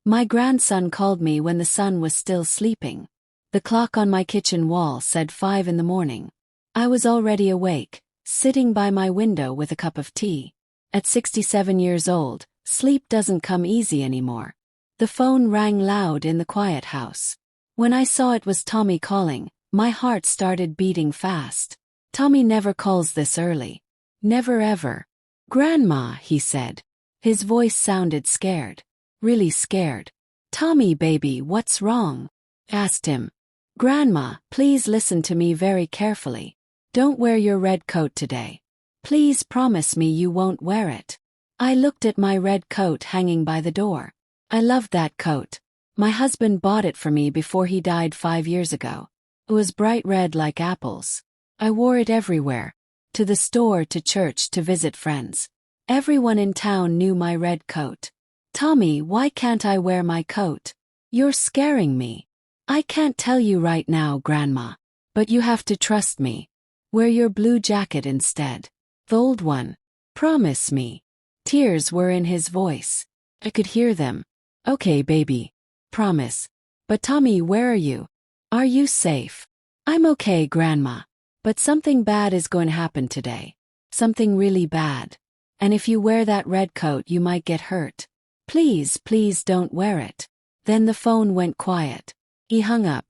My grandson called me when the sun was still sleeping. The clock on my kitchen wall said 5 in the morning. I was already awake, sitting by my window with a cup of tea. At 67 years old, sleep doesn't come easy anymore. The phone rang loud in the quiet house. When I saw it was Tommy calling, my heart started beating fast. Tommy never calls this early. Never ever. "Grandma," he said. His voice sounded scared. Really scared. "Tommy baby, what's wrong?" asked him. "Grandma, please listen to me very carefully. Don't wear your red coat today. Please promise me you won't wear it." I looked at my red coat hanging by the door. I loved that coat. My husband bought it for me before he died 5 years ago. It was bright red like apples. I wore it everywhere. To the store, to church, to visit friends. Everyone in town knew my red coat. "Tommy, why can't I wear my coat? You're scaring me." "I can't tell you right now, Grandma. But you have to trust me. Wear your blue jacket instead. The old one. Promise me." Tears were in his voice. I could hear them. "Okay, baby. Promise. But Tommy, where are you? Are you safe?" "I'm okay, Grandma. But something bad is going to happen today. Something really bad. And if you wear that red coat, you might get hurt. Please, please don't wear it." Then the phone went quiet. He hung up.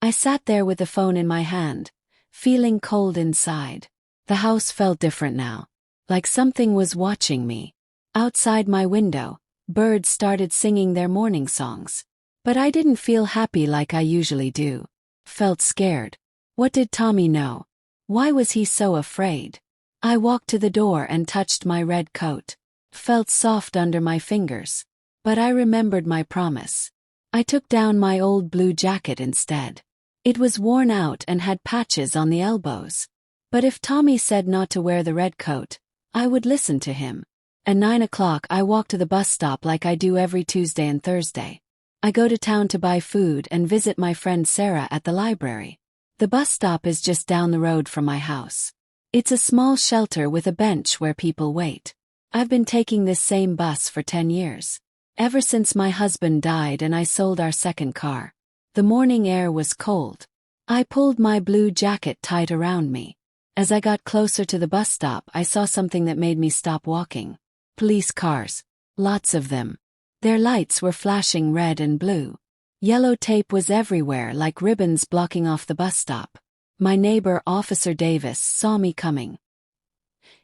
I sat there with the phone in my hand, feeling cold inside. The house felt different now. Like something was watching me. Outside my window, birds started singing their morning songs. But I didn't feel happy like I usually do. Felt scared. What did Tommy know? Why was he so afraid? I walked to the door and touched my red coat. Felt soft under my fingers. But I remembered my promise. I took down my old blue jacket instead. It was worn out and had patches on the elbows. But if Tommy said not to wear the red coat, I would listen to him. At 9 o'clock I walked to the bus stop like I do every Tuesday and Thursday. I go to town to buy food and visit my friend Sarah at the library. The bus stop is just down the road from my house. It's a small shelter with a bench where people wait. I've been taking this same bus for 10 years. Ever since my husband died and I sold our second car. The morning air was cold. I pulled my blue jacket tight around me. As I got closer to the bus stop, I saw something that made me stop walking. Police cars. Lots of them. Their lights were flashing red and blue. Yellow tape was everywhere like ribbons blocking off the bus stop. My neighbor, Officer Davis, saw me coming.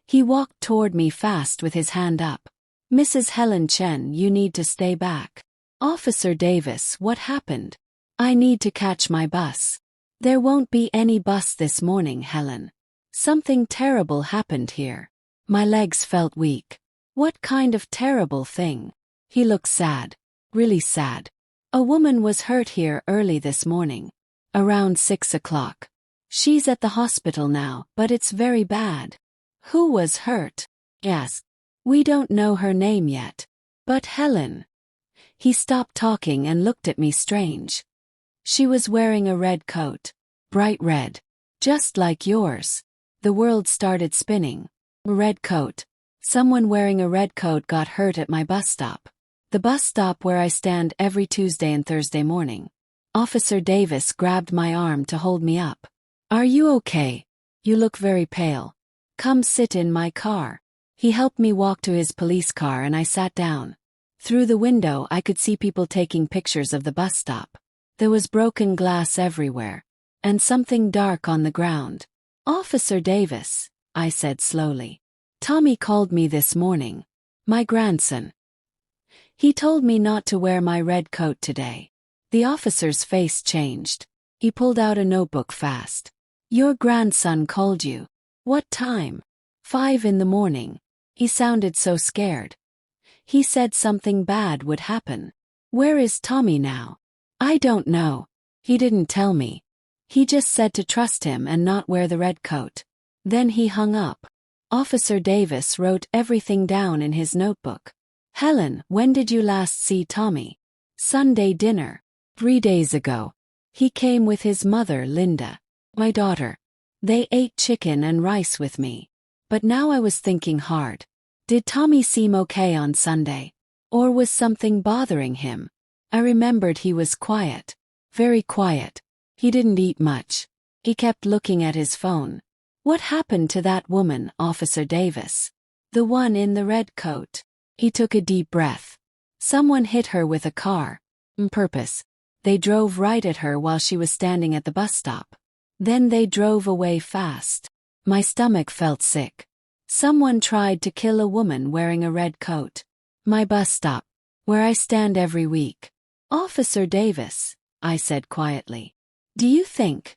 He walked toward me fast with his hand up. "Mrs. Helen Chen, you need to stay back." "Officer Davis, what happened?" "I need to catch my bus." "There won't be any bus this morning, Helen. Something terrible happened here." My legs felt weak. "What kind of terrible thing?" He looked sad. Really sad. "A woman was hurt here early this morning. Around 6 o'clock. She's at the hospital now, but it's very bad." "Who was hurt?" "Yes. We don't know her name yet." "But Helen." He stopped talking and looked at me strange. "She was wearing a red coat. Bright red. Just like yours." The world started spinning. Red coat. Someone wearing a red coat got hurt at my bus stop. The bus stop where I stand every Tuesday and Thursday morning. Officer Davis grabbed my arm to hold me up. "Are you okay? You look very pale. Come sit in my car." He helped me walk to his police car and I sat down. Through the window I could see people taking pictures of the bus stop. There was broken glass everywhere. And something dark on the ground. "Officer Davis," I said slowly. "Tommy called me this morning. My grandson. He told me not to wear my red coat today." The officer's face changed. He pulled out a notebook fast. "Your grandson called you. What time?" 5 in the morning. He sounded so scared. He said something bad would happen. "Where is Tommy now?" "I don't know. He didn't tell me. He just said to trust him and not wear the red coat." Then he hung up. Officer Davis wrote everything down in his notebook. "Helen, when did you last see Tommy?" "Sunday dinner. 3 days ago. He came with his mother, Linda. My daughter. They ate chicken and rice with me." But now I was thinking hard. Did Tommy seem okay on Sunday? Or was something bothering him? I remembered he was quiet. Very quiet. He didn't eat much. He kept looking at his phone. What happened to that woman, Officer Davis? The one in the red coat. He took a deep breath. Someone hit her with a car. On purpose. They drove right at her while she was standing at the bus stop. Then they drove away fast. My stomach felt sick. Someone tried to kill a woman wearing a red coat. My bus stop, where I stand every week. Officer Davis, I said quietly. Do you think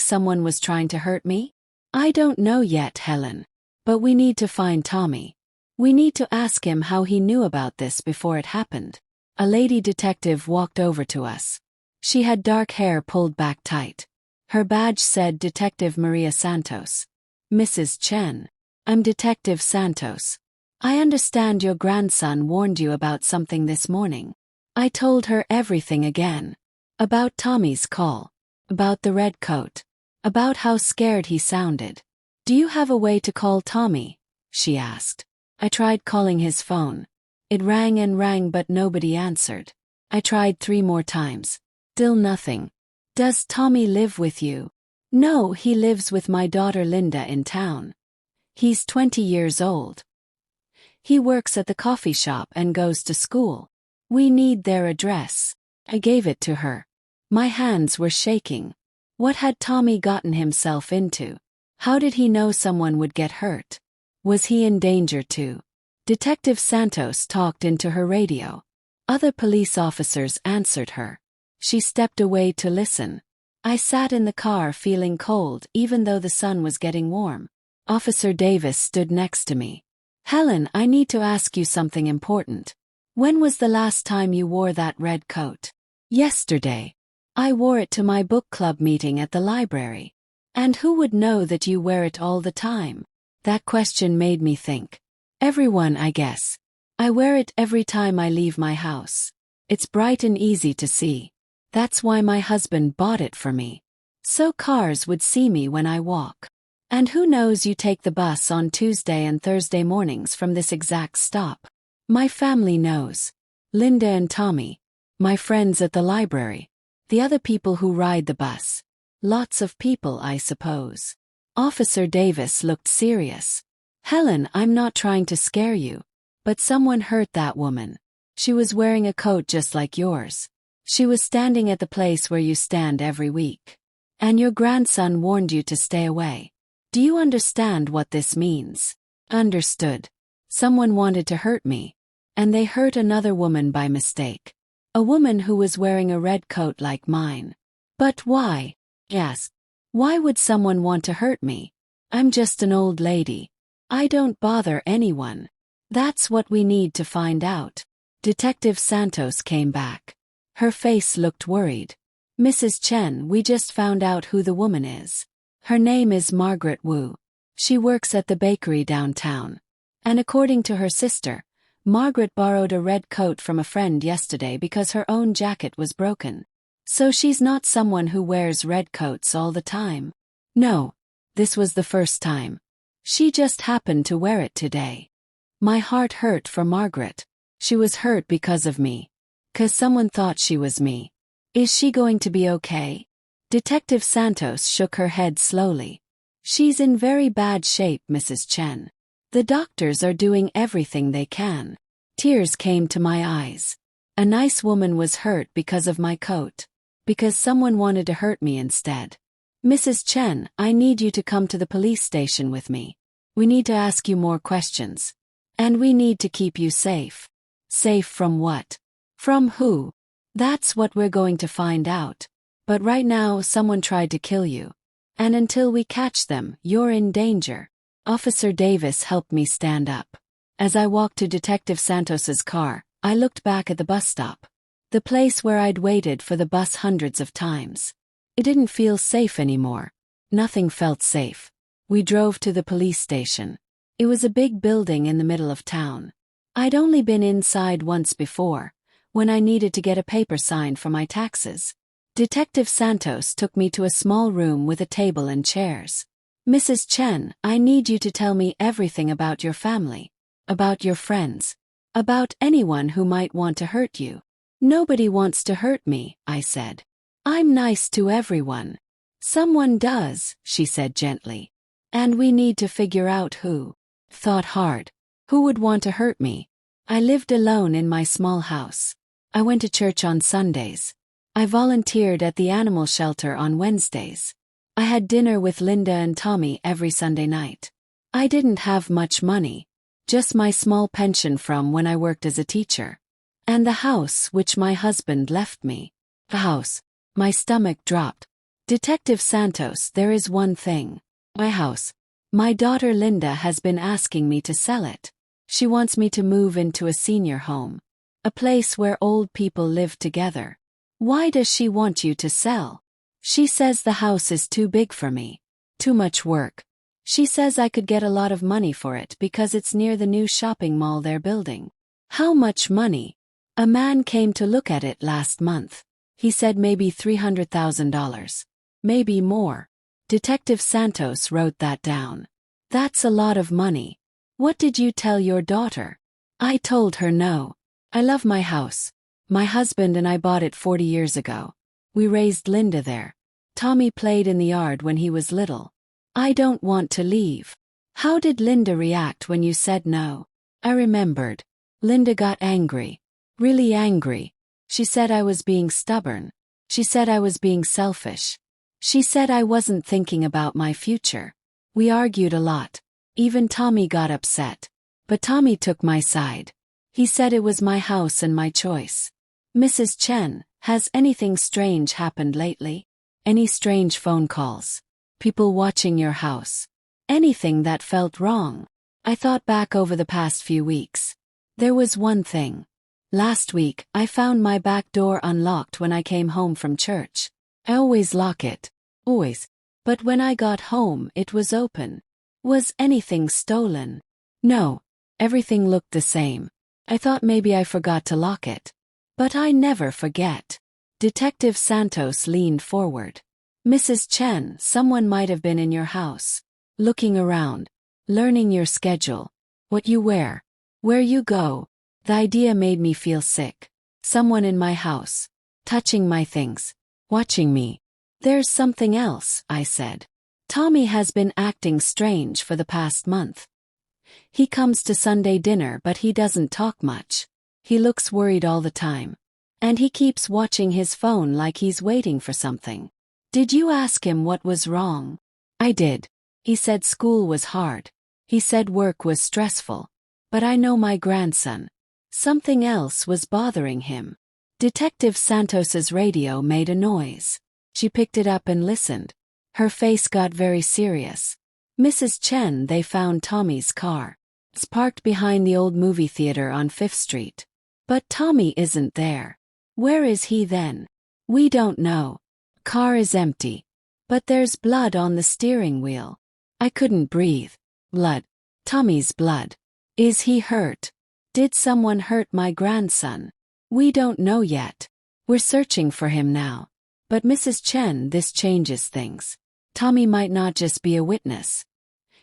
someone was trying to hurt me? I don't know yet, Helen. But we need to find Tommy. We need to ask him how he knew about this before it happened. A lady detective walked over to us. She had dark hair pulled back tight. Her badge said Detective Maria Santos. Mrs. Chen. I'm Detective Santos. I understand your grandson warned you about something this morning. I told her everything again. About Tommy's call. About the red coat. About how scared he sounded. Do you have a way to call Tommy? She asked. I tried calling his phone. It rang and rang but nobody answered. I tried 3 more times. Still nothing. Does Tommy live with you? No, he lives with my daughter Linda in town. He's 20 years old. He works at the coffee shop and goes to school. We need their address. I gave it to her. My hands were shaking. What had Tommy gotten himself into? How did he know someone would get hurt? Was he in danger too? Detective Santos talked into her radio. Other police officers answered her. She stepped away to listen. I sat in the car feeling cold even though the sun was getting warm. Officer Davis stood next to me. Helen, I need to ask you something important. When was the last time you wore that red coat? Yesterday. I wore it to my book club meeting at the library. And who would know that you wear it all the time? That question made me think. Everyone, I guess. I wear it every time I leave my house. It's bright and easy to see. That's why my husband bought it for me. So cars would see me when I walk. And who knows, you take the bus on Tuesday and Thursday mornings from this exact stop. My family knows. Linda and Tommy. My friends at the library. The other people who ride the bus. Lots of people, I suppose. Officer Davis looked serious. Helen, I'm not trying to scare you. But someone hurt that woman. She was wearing a coat just like yours. She was standing at the place where you stand every week. And your grandson warned you to stay away. Do you understand what this means? Understood. Someone wanted to hurt me. And they hurt another woman by mistake. A woman who was wearing a red coat like mine. But why? Yes. Why would someone want to hurt me? I'm just an old lady. I don't bother anyone. That's what we need to find out. Detective Santos came back. Her face looked worried. Mrs. Chen, we just found out who the woman is. Her name is Margaret Wu. She works at the bakery downtown. And according to her sister, Margaret borrowed a red coat from a friend yesterday because her own jacket was broken. So she's not someone who wears red coats all the time. No, this was the first time. She just happened to wear it today. My heart hurt for Margaret. She was hurt because of me. 'Cause someone thought she was me. Is she going to be okay? Detective Santos shook her head slowly. She's in very bad shape, Mrs. Chen. The doctors are doing everything they can. Tears came to my eyes. A nice woman was hurt because of my coat. Because someone wanted to hurt me instead. Mrs. Chen, I need you to come to the police station with me. We need to ask you more questions. And we need to keep you safe. Safe from what? From who? That's what we're going to find out. But right now someone tried to kill you. And until we catch them, you're in danger. Officer Davis helped me stand up. As I walked to Detective Santos's car, I looked back at the bus stop. The place where I'd waited for the bus hundreds of times. It didn't feel safe anymore. Nothing felt safe. We drove to the police station. It was a big building in the middle of town. I'd only been inside once before, when I needed to get a paper signed for my taxes. Detective Santos took me to a small room with a table and chairs. Mrs. Chen, I need you to tell me everything about your family, about your friends, about anyone who might want to hurt you. Nobody wants to hurt me, I said. I'm nice to everyone. Someone does, she said gently. And we need to figure out who. Thought hard. Who would want to hurt me? I lived alone in my small house. I went to church on Sundays. I volunteered at the animal shelter on Wednesdays. I had dinner with Linda and Tommy every Sunday night. I didn't have much money, just my small pension from when I worked as a teacher. And the house which my husband left me. The house. My stomach dropped. Detective Santos, there is one thing. My house. My daughter Linda has been asking me to sell it. She wants me to move into a senior home. A place where old people live together. Why does she want you to sell? She says the house is too big for me. Too much work. She says I could get a lot of money for it because it's near the new shopping mall they're building. How much money? A man came to look at it last month. He said maybe $300,000. Maybe more. Detective Santos wrote that down. That's a lot of money. What did you tell your daughter? I told her no. I love my house. My husband and I bought it 40 years ago. We raised Linda there. Tommy played in the yard when he was little. I don't want to leave. How did Linda react when you said no? I remembered. Linda got angry. Really angry. She said I was being stubborn. She said I was being selfish. She said I wasn't thinking about my future. We argued a lot. Even Tommy got upset. But Tommy took my side. He said it was my house and my choice. Mrs. Chen, has anything strange happened lately? Any strange phone calls? People watching your house? Anything that felt wrong? I thought back over the past few weeks. There was one thing. Last week, I found my back door unlocked when I came home from church. I always lock it. Always. But when I got home, it was open. Was anything stolen? No. Everything looked the same. I thought maybe I forgot to lock it. But I never forget. Detective Santos leaned forward. Mrs. Chen, someone might have been in your house. Looking around. Learning your schedule. What you wear. Where you go. The idea made me feel sick. Someone in my house. Touching my things. Watching me. There's something else, I said. Tommy has been acting strange for the past month. He comes to Sunday dinner but he doesn't talk much. He looks worried all the time. And he keeps watching his phone like he's waiting for something. Did you ask him what was wrong? I did. He said school was hard. He said work was stressful. But I know my grandson. Something else was bothering him. Detective Santos's radio made a noise. She picked it up and listened. Her face got very serious. Mrs. Chen, they found Tommy's car. It's parked behind the old movie theater on 5th Street. But Tommy isn't there. Where is he then? We don't know. Car is empty. But there's blood on the steering wheel. I couldn't breathe. Blood. Tommy's blood. Is he hurt? Did someone hurt my grandson? We don't know yet. We're searching for him now. But Mrs. Chen, this changes things. Tommy might not just be a witness.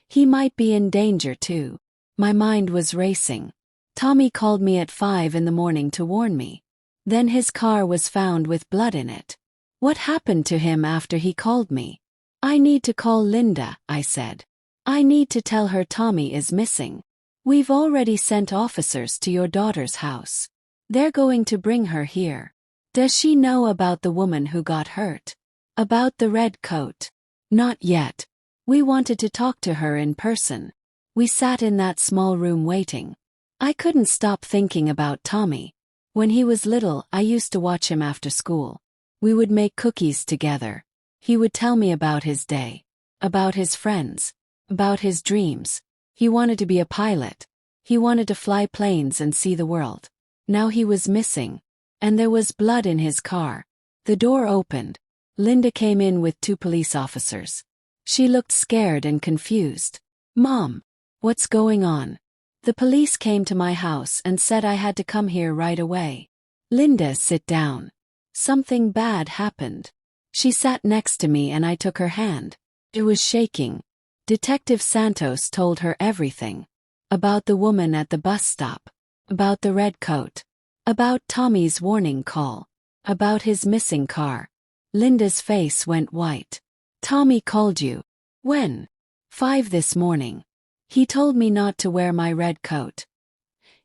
He might be in danger too. My mind was racing. Tommy called me at 5 in the morning to warn me. Then his car was found with blood in it. What happened to him after he called me? I need to call Linda, I said. I need to tell her Tommy is missing. We've already sent officers to your daughter's house. They're going to bring her here. Does she know about the woman who got hurt? About the red coat? Not yet. We wanted to talk to her in person. We sat in that small room waiting. I couldn't stop thinking about Tommy. When he was little, I used to watch him after school. We would make cookies together. He would tell me about his day. About his friends. About his dreams. He wanted to be a pilot. He wanted to fly planes and see the world. Now he was missing. And there was blood in his car. The door opened. Linda came in with 2 police officers. She looked scared and confused. Mom, what's going on? The police came to my house and said I had to come here right away. Linda, sit down. Something bad happened. She sat next to me and I took her hand. It was shaking. Detective Santos told her everything. About the woman at the bus stop. About the red coat. About Tommy's warning call. About his missing car. Linda's face went white. Tommy called you. When? 5 this morning. He told me not to wear my red coat.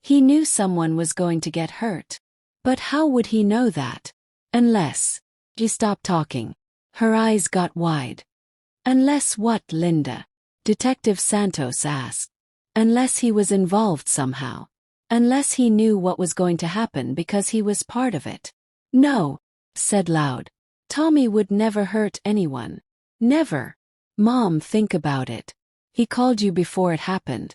He knew someone was going to get hurt. But how would he know that? Unless. She stopped talking. Her eyes got wide. Unless what, Linda? Detective Santos asked. Unless he was involved somehow. Unless he knew what was going to happen because he was part of it. No, said Loud. Tommy would never hurt anyone. Never. Mom, think about it. He called you before it happened.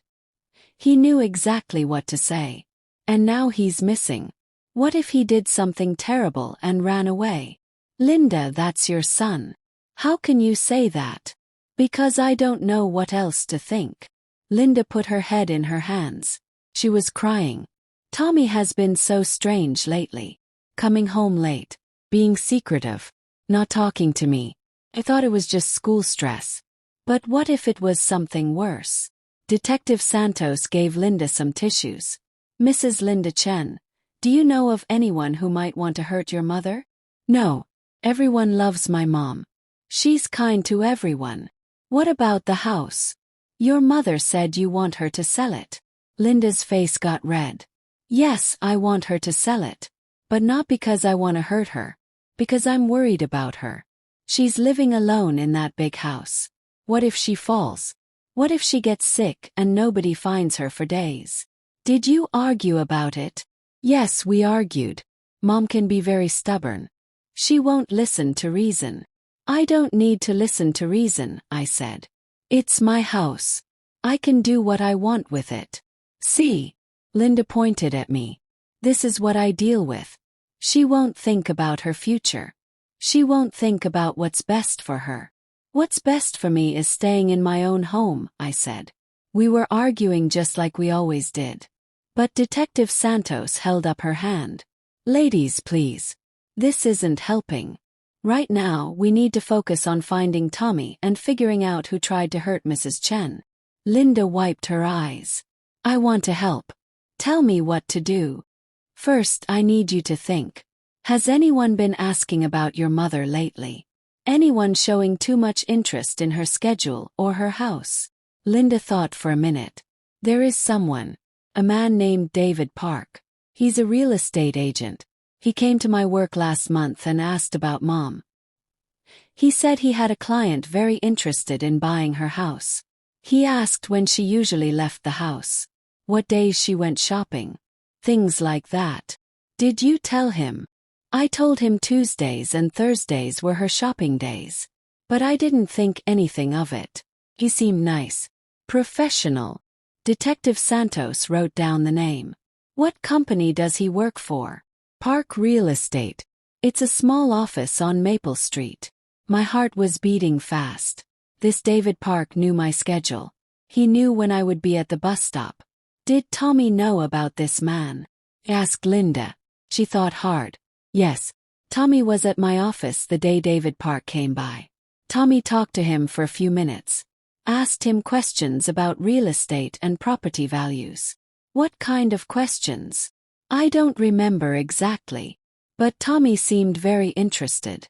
He knew exactly what to say. And now he's missing. What if he did something terrible and ran away? Linda, that's your son. How can you say that? Because I don't know what else to think. Linda put her head in her hands. She was crying. Tommy has been so strange lately. Coming home late. Being secretive. Not talking to me. I thought it was just school stress. But what if it was something worse? Detective Santos gave Linda some tissues. Mrs. Linda Chen, do you know of anyone who might want to hurt your mother? No. Everyone loves my mom. She's kind to everyone. What about the house? Your mother said you want her to sell it. Linda's face got red. Yes, I want her to sell it. But not because I want to hurt her. Because I'm worried about her. She's living alone in that big house. What if she falls? What if she gets sick and nobody finds her for days? Did you argue about it? Yes, we argued. Mom can be very stubborn. She won't listen to reason. I don't need to listen to reason, I said. It's my house. I can do what I want with it. See? Linda pointed at me. This is what I deal with. She won't think about her future. She won't think about what's best for her. What's best for me is staying in my own home, I said. We were arguing just like we always did. But Detective Santos held up her hand. Ladies, please. This isn't helping. Right now, we need to focus on finding Tommy and figuring out who tried to hurt Mrs. Chen. Linda wiped her eyes. I want to help. Tell me what to do. First, I need you to think. Has anyone been asking about your mother lately? Anyone showing too much interest in her schedule or her house? Linda thought for a minute. There is someone. A man named David Park. He's a real estate agent. He came to my work last month and asked about Mom. He said he had a client very interested in buying her house. He asked when she usually left the house. What days she went shopping. Things like that. Did you tell him? I told him Tuesdays and Thursdays were her shopping days. But I didn't think anything of it. He seemed nice. Professional. Detective Santos wrote down the name. What company does he work for? Park Real Estate. It's a small office on Maple Street. My heart was beating fast. This David Park knew my schedule. He knew when I would be at the bus stop. Did Tommy know about this man? Asked Linda. She thought hard. Yes. Tommy was at my office the day David Park came by. Tommy talked to him for a few minutes. Asked him questions about real estate and property values. What kind of questions? I don't remember exactly. But Tommy seemed very interested.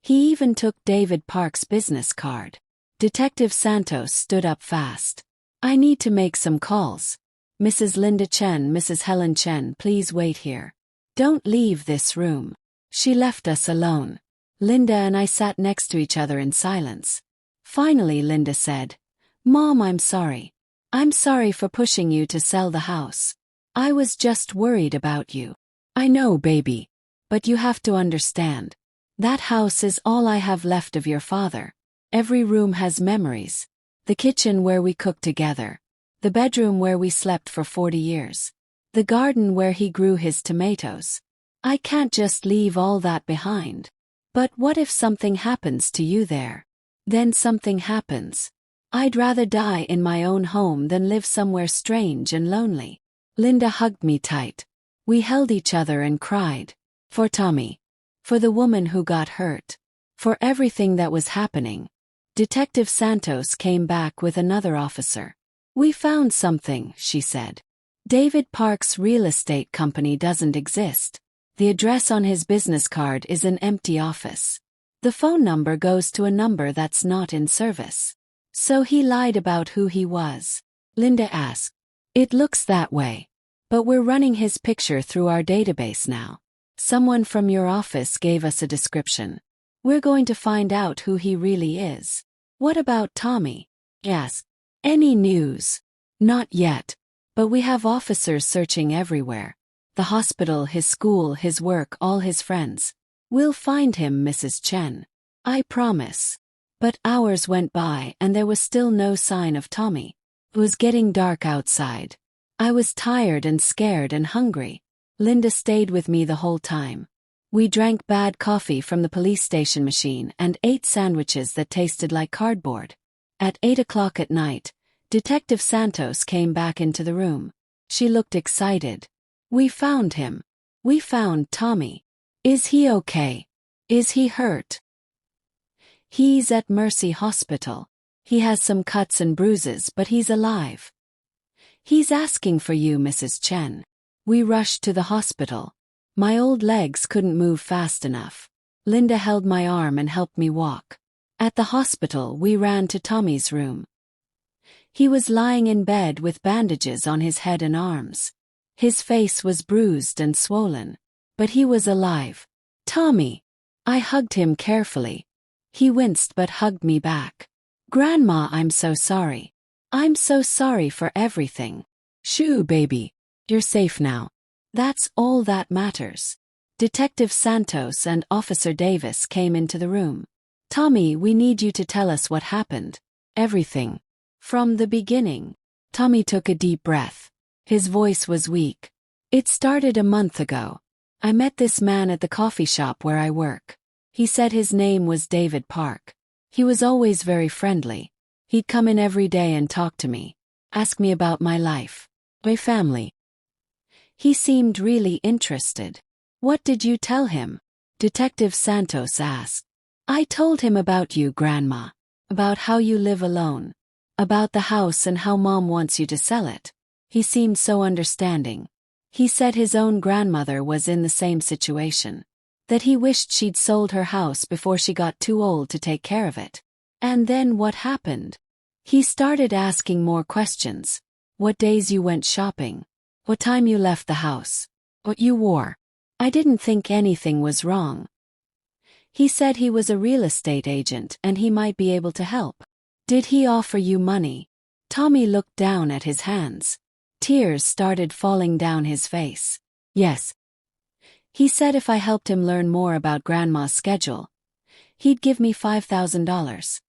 He even took David Park's business card. Detective Santos stood up fast. I need to make some calls. Mrs. Linda Chen, Mrs. Helen Chen, please wait here. Don't leave this room. She left us alone. Linda and I sat next to each other in silence. Finally, Linda said, Mom, I'm sorry. I'm sorry for pushing you to sell the house. I was just worried about you. I know, baby. But you have to understand. That house is all I have left of your father. Every room has memories. The kitchen where we cooked together. The bedroom where we slept for 40 years. The garden where he grew his tomatoes. I can't just leave all that behind. But what if something happens to you there? Then something happens. I'd rather die in my own home than live somewhere strange and lonely. Linda hugged me tight. We held each other and cried. For Tommy. For the woman who got hurt. For everything that was happening. Detective Santos came back with another officer. We found something, she said. David Park's real estate company doesn't exist. The address on his business card is an empty office. The phone number goes to a number that's not in service. So he lied about who he was. Linda asked. It looks that way. But we're running his picture through our database now. Someone from your office gave us a description. We're going to find out who he really is. What about Tommy? Yes. Any news? Not yet. But we have officers searching everywhere. The hospital, his school, his work, all his friends. We'll find him, Mrs. Chen. I promise. But hours went by and there was still no sign of Tommy. It was getting dark outside. I was tired and scared and hungry. Linda stayed with me the whole time. We drank bad coffee from the police station machine and ate sandwiches that tasted like cardboard. At 8 o'clock at night, Detective Santos came back into the room. She looked excited. We found him. We found Tommy. Is he okay? Is he hurt? He's at Mercy Hospital. He has some cuts and bruises, but he's alive. He's asking for you, Mrs. Chen. We rushed to the hospital. My old legs couldn't move fast enough. Linda held my arm and helped me walk. At the hospital, we ran to Tommy's room. He was lying in bed with bandages on his head and arms. His face was bruised and swollen. But he was alive. Tommy! I hugged him carefully. He winced but hugged me back. Grandma, I'm so sorry. I'm so sorry for everything. Shoo, baby. You're safe now. That's all that matters. Detective Santos and Officer Davis came into the room. Tommy, we need you to tell us what happened. Everything. From the beginning. Tommy took a deep breath. His voice was weak. It started a month ago. I met this man at the coffee shop where I work. He said his name was David Park. He was always very friendly. He'd come in every day and talk to me. Ask me about my life. My family. He seemed really interested. What did you tell him? Detective Santos asked. I told him about you, Grandma. About how you live alone. About the house and how Mom wants you to sell it. He seemed so understanding. He said his own grandmother was in the same situation. That he wished she'd sold her house before she got too old to take care of it. And then what happened? He started asking more questions. What days you went shopping. What time you left the house. What you wore. I didn't think anything was wrong. He said he was a real estate agent and he might be able to help. Did he offer you money? Tommy looked down at his hands. Tears started falling down his face. Yes. He said if I helped him learn more about Grandma's schedule, he'd give me $5,000.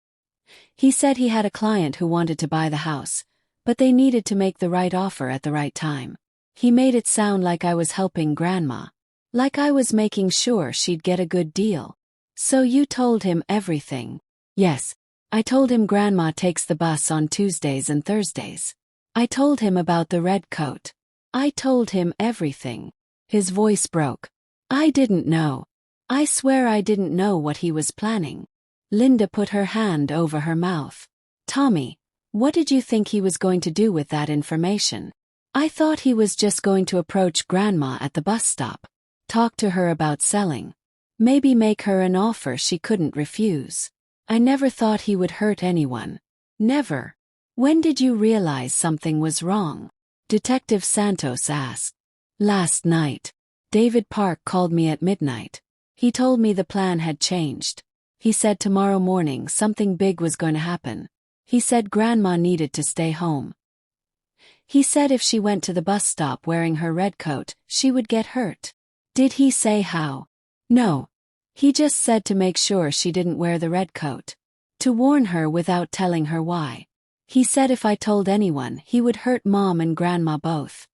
He said he had a client who wanted to buy the house, but they needed to make the right offer at the right time. He made it sound like I was helping Grandma. Like I was making sure she'd get a good deal. So you told him everything? Yes. I told him Grandma takes the bus on Tuesdays and Thursdays. I told him about the red coat. I told him everything. His voice broke. I didn't know. I swear I didn't know what he was planning. Linda put her hand over her mouth. Tommy, what did you think he was going to do with that information? I thought he was just going to approach Grandma at the bus stop. Talk to her about selling. Maybe make her an offer she couldn't refuse. I never thought he would hurt anyone. Never. When did you realize something was wrong? Detective Santos asked. Last night. David Park called me at midnight. He told me the plan had changed. He said tomorrow morning something big was going to happen. He said Grandma needed to stay home. He said if she went to the bus stop wearing her red coat, she would get hurt. Did he say how? No. He just said to make sure she didn't wear the red coat. To warn her without telling her why. He said if I told anyone, he would hurt Mom and Grandma both.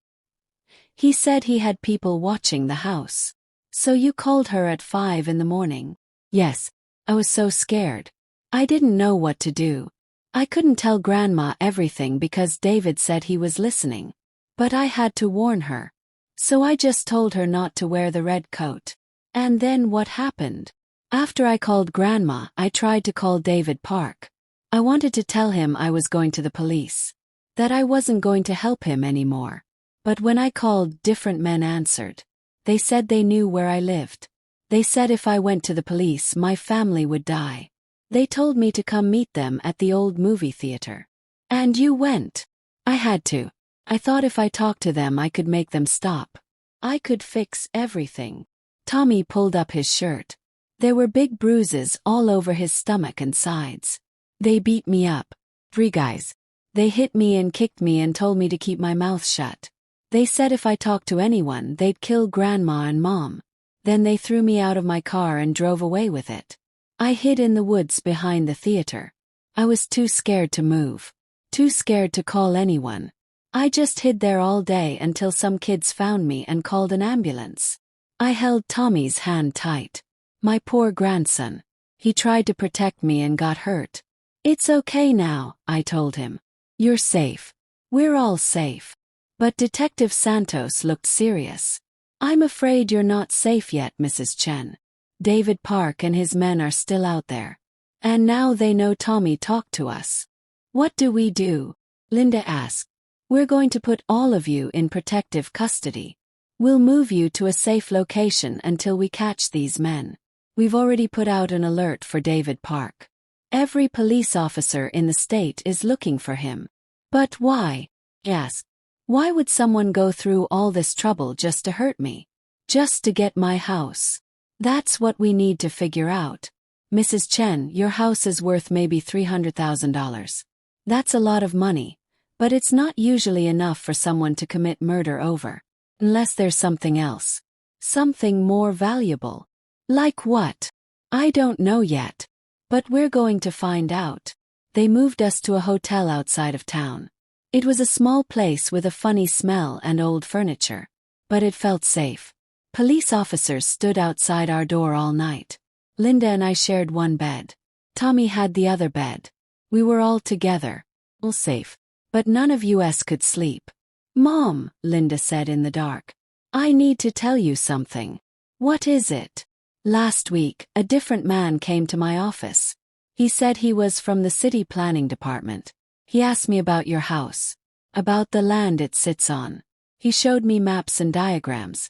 He said he had people watching the house. So you called her at 5 in the morning? Yes. I was so scared. I didn't know what to do. I couldn't tell Grandma everything because David said he was listening. But I had to warn her. So I just told her not to wear the red coat. And then what happened? After I called Grandma, I tried to call David Park. I wanted to tell him I was going to the police. That I wasn't going to help him anymore. But when I called, different men answered. They said they knew where I lived. They said if I went to the police, my family would die. They told me to come meet them at the old movie theater. And you went? I had to. I thought if I talked to them I could make them stop. I could fix everything. Tommy pulled up his shirt. There were big bruises all over his stomach and sides. They beat me up. 3 guys. They hit me and kicked me and told me to keep my mouth shut. They said if I talked to anyone, they'd kill Grandma and Mom. Then they threw me out of my car and drove away with it. I hid in the woods behind the theater. I was too scared to move. Too scared to call anyone. I just hid there all day until some kids found me and called an ambulance. I held Tommy's hand tight. My poor grandson. He tried to protect me and got hurt. It's okay now, I told him. You're safe. We're all safe. But Detective Santos looked serious. I'm afraid you're not safe yet, Mrs. Chen. David Park and his men are still out there. And now they know Tommy talked to us. What do we do? Linda asked. We're going to put all of you in protective custody. We'll move you to a safe location until we catch these men. We've already put out an alert for David Park. Every police officer in the state is looking for him. But why? I asked. Why would someone go through all this trouble just to hurt me? Just to get my house? That's what we need to figure out. Mrs. Chen, your house is worth maybe $300,000. That's a lot of money, but it's not usually enough for someone to commit murder over. Unless there's something else. Something more valuable. Like what? I don't know yet. But we're going to find out. They moved us to a hotel outside of town. It was a small place with a funny smell and old furniture. But it felt safe. Police officers stood outside our door all night. Linda and I shared one bed. Tommy had the other bed. We were all together. All safe. But none of us could sleep. Mom, Linda said in the dark. I need to tell you something. What is it? Last week, a different man came to my office. He said he was from the city planning department. He asked me about your house. About the land it sits on. He showed me maps and diagrams.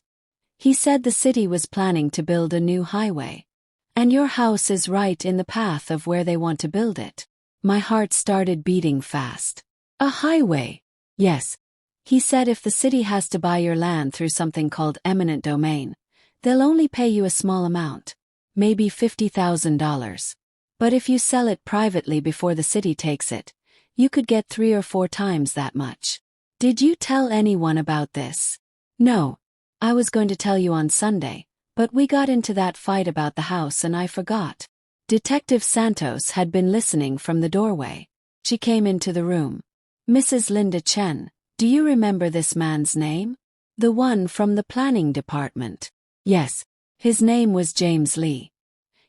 He said the city was planning to build a new highway. And your house is right in the path of where they want to build it. My heart started beating fast. A highway? Yes. He said if the city has to buy your land through something called eminent domain, they'll only pay you a small amount. Maybe $50,000. But if you sell it privately before the city takes it, you could get 3 or 4 times that much. Did you tell anyone about this? No. I was going to tell you on Sunday, but we got into that fight about the house and I forgot. Detective Santos had been listening from the doorway. She came into the room. Mrs. Linda Chen, do you remember this man's name? The one from the planning department. Yes. His name was James Lee.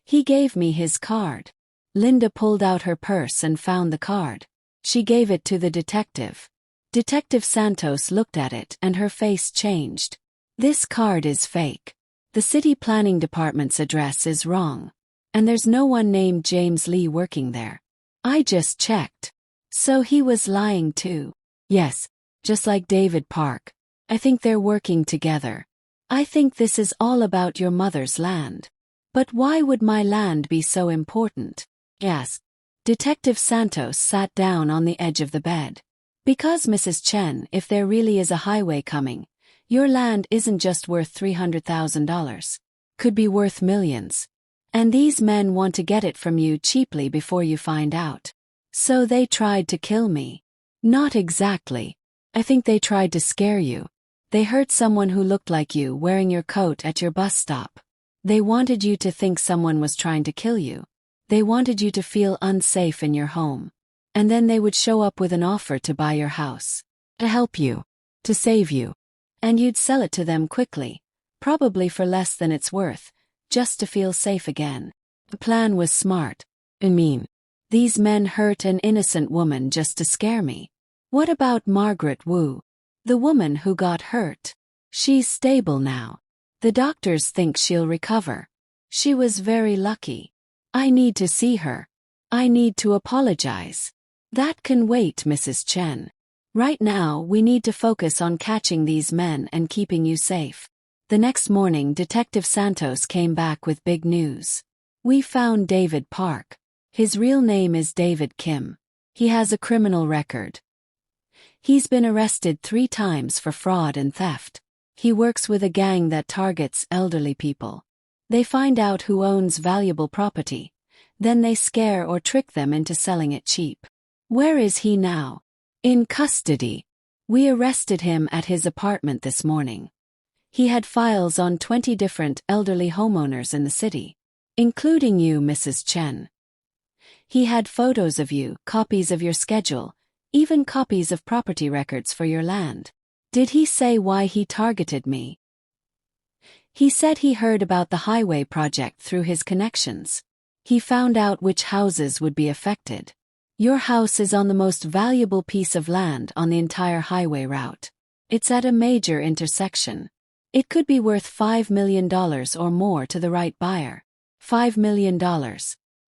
He gave me his card. Linda pulled out her purse and found the card. She gave it to the detective. Detective Santos looked at it and her face changed. This card is fake. The city planning department's address is wrong. And there's no one named James Lee working there. I just checked. So he was lying too. Yes, just like David Park. I think they're working together. I think this is all about your mother's land. But why would my land be so important? Yes. Detective Santos sat down on the edge of the bed. Because Mrs. Chen, if there really is a highway coming, your land isn't just worth $300,000. Could be worth millions. And these men want to get it from you cheaply before you find out. So they tried to kill me. Not exactly. I think they tried to scare you. They hurt someone who looked like you wearing your coat at your bus stop. They wanted you to think someone was trying to kill you. They wanted you to feel unsafe in your home. And then they would show up with an offer to buy your house. To help you. To save you. And you'd sell it to them quickly. Probably for less than it's worth. Just to feel safe again. The plan was smart. I mean, these men hurt an innocent woman just to scare me. What about Margaret Wu? The woman who got hurt. She's stable now. The doctors think she'll recover. She was very lucky. I need to see her. I need to apologize. That can wait, Mrs. Chen. Right now, we need to focus on catching these men and keeping you safe. The next morning, Detective Santos came back with big news. We found David Park. His real name is David Kim. He has a criminal record. He's been arrested 3 times for fraud and theft. He works with a gang that targets elderly people. They find out who owns valuable property. Then they scare or trick them into selling it cheap. Where is he now? In custody. We arrested him at his apartment this morning. He had files on 20 different elderly homeowners in the city, including you, Mrs. Chen. He had photos of you, copies of your schedule, even copies of property records for your land. Did he say why he targeted me? He said he heard about the highway project through his connections. He found out which houses would be affected. Your house is on the most valuable piece of land on the entire highway route. It's at a major intersection. It could be worth $5 million or more to the right buyer. $5 million.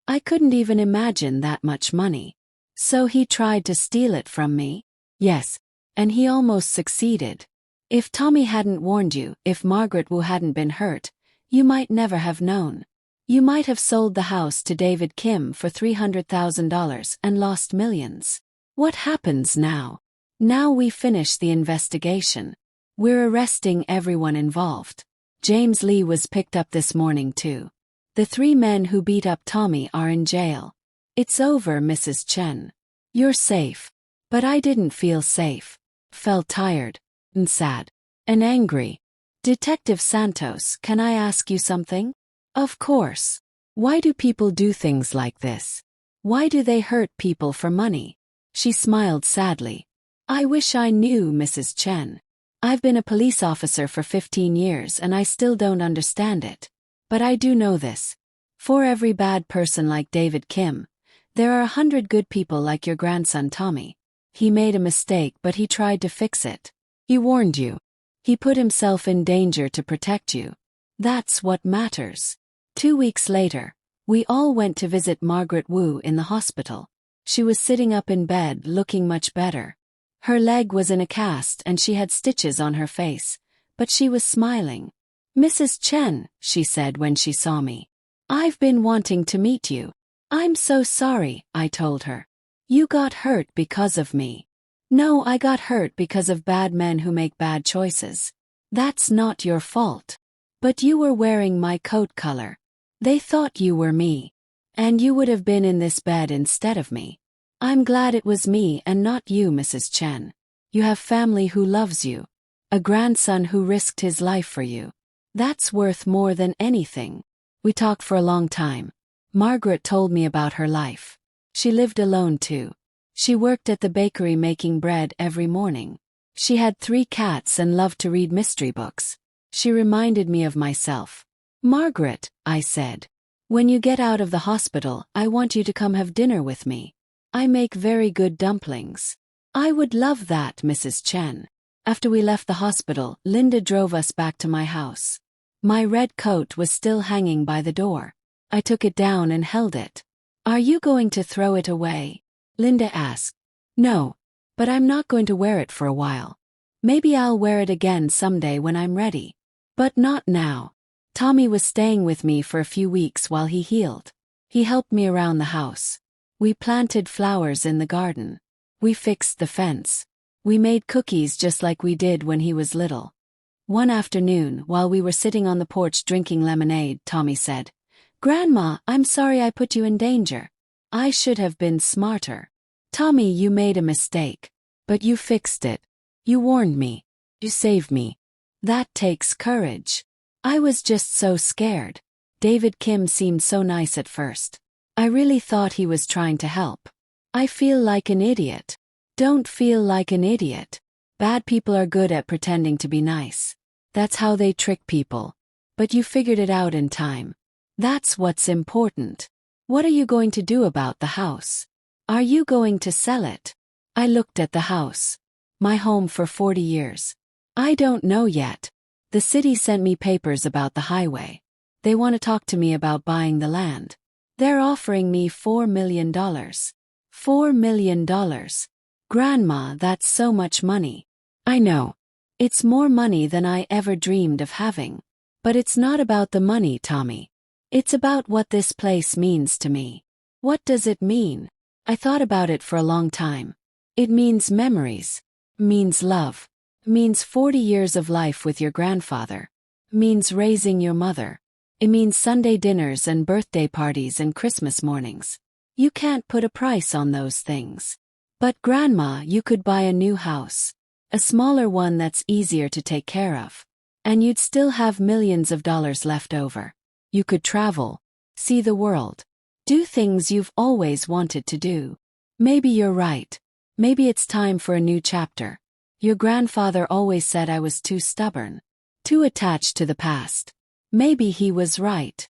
I couldn't even imagine that much money. So he tried to steal it from me? Yes. And he almost succeeded. If Tommy hadn't warned you, if Margaret Wu hadn't been hurt, you might never have known. You might have sold the house to David Kim for $300,000 and lost millions. What happens now? Now we finish the investigation. We're arresting everyone involved. James Lee was picked up this morning too. The 3 men who beat up Tommy are in jail. It's over, Mrs. Chen. You're safe. But I didn't feel safe. Felt tired, and sad, and angry. Detective Santos, can I ask you something? Of course. Why do people do things like this? Why do they hurt people for money? She smiled sadly. I wish I knew, Mrs. Chen. I've been a police officer for 15 years and I still don't understand it. But I do know this. For every bad person like David Kim, there are 100 good people like your grandson Tommy. He made a mistake, but he tried to fix it. He warned you. He put himself in danger to protect you. That's what matters. 2 weeks later, we all went to visit Margaret Wu in the hospital. She was sitting up in bed looking much better. Her leg was in a cast and she had stitches on her face, but she was smiling. Mrs. Chen, she said when she saw me. I've been wanting to meet you. I'm so sorry, I told her. You got hurt because of me. No, I got hurt because of bad men who make bad choices. That's not your fault. But you were wearing my coat color. They thought you were me. And you would have been in this bed instead of me. I'm glad it was me and not you, Mrs. Chen. You have family who loves you. A grandson who risked his life for you. That's worth more than anything. We talked for a long time. Margaret told me about her life. She lived alone too. She worked at the bakery making bread every morning. She had 3 cats and loved to read mystery books. She reminded me of myself. Margaret, I said. When you get out of the hospital, I want you to come have dinner with me. I make very good dumplings. I would love that, Mrs. Chen. After we left the hospital, Linda drove us back to my house. My red coat was still hanging by the door. I took it down and held it. Are you going to throw it away? Linda asked. No, but I'm not going to wear it for a while. Maybe I'll wear it again someday when I'm ready. But not now. Tommy was staying with me for a few weeks while he healed. He helped me around the house. We planted flowers in the garden. We fixed the fence. We made cookies just like we did when he was little. One afternoon, while we were sitting on the porch drinking lemonade, Tommy said, Grandma, I'm sorry I put you in danger. I should have been smarter. Tommy, you made a mistake. But you fixed it. You warned me. You saved me. That takes courage. I was just so scared. David Kim seemed so nice at first. I really thought he was trying to help. I feel like an idiot. Don't feel like an idiot. Bad people are good at pretending to be nice. That's how they trick people. But you figured it out in time. That's what's important. What are you going to do about the house? Are you going to sell it? I looked at the house. My home for 40 years. I don't know yet. The city sent me papers about the highway. They want to talk to me about buying the land. They're offering me $4 million. $4 million. Grandma, that's so much money. I know. It's more money than I ever dreamed of having. But it's not about the money, Tommy. It's about what this place means to me. What does it mean? I thought about it for a long time. It means memories. Means love. Means 40 years of life with your grandfather. Means raising your mother. It means Sunday dinners and birthday parties and Christmas mornings. You can't put a price on those things. But Grandma, you could buy a new house. A smaller one that's easier to take care of. And you'd still have millions of dollars left over. You could travel. See the world. Do things you've always wanted to do. Maybe you're right. Maybe it's time for a new chapter. Your grandfather always said I was too stubborn. Too attached to the past. Maybe he was right.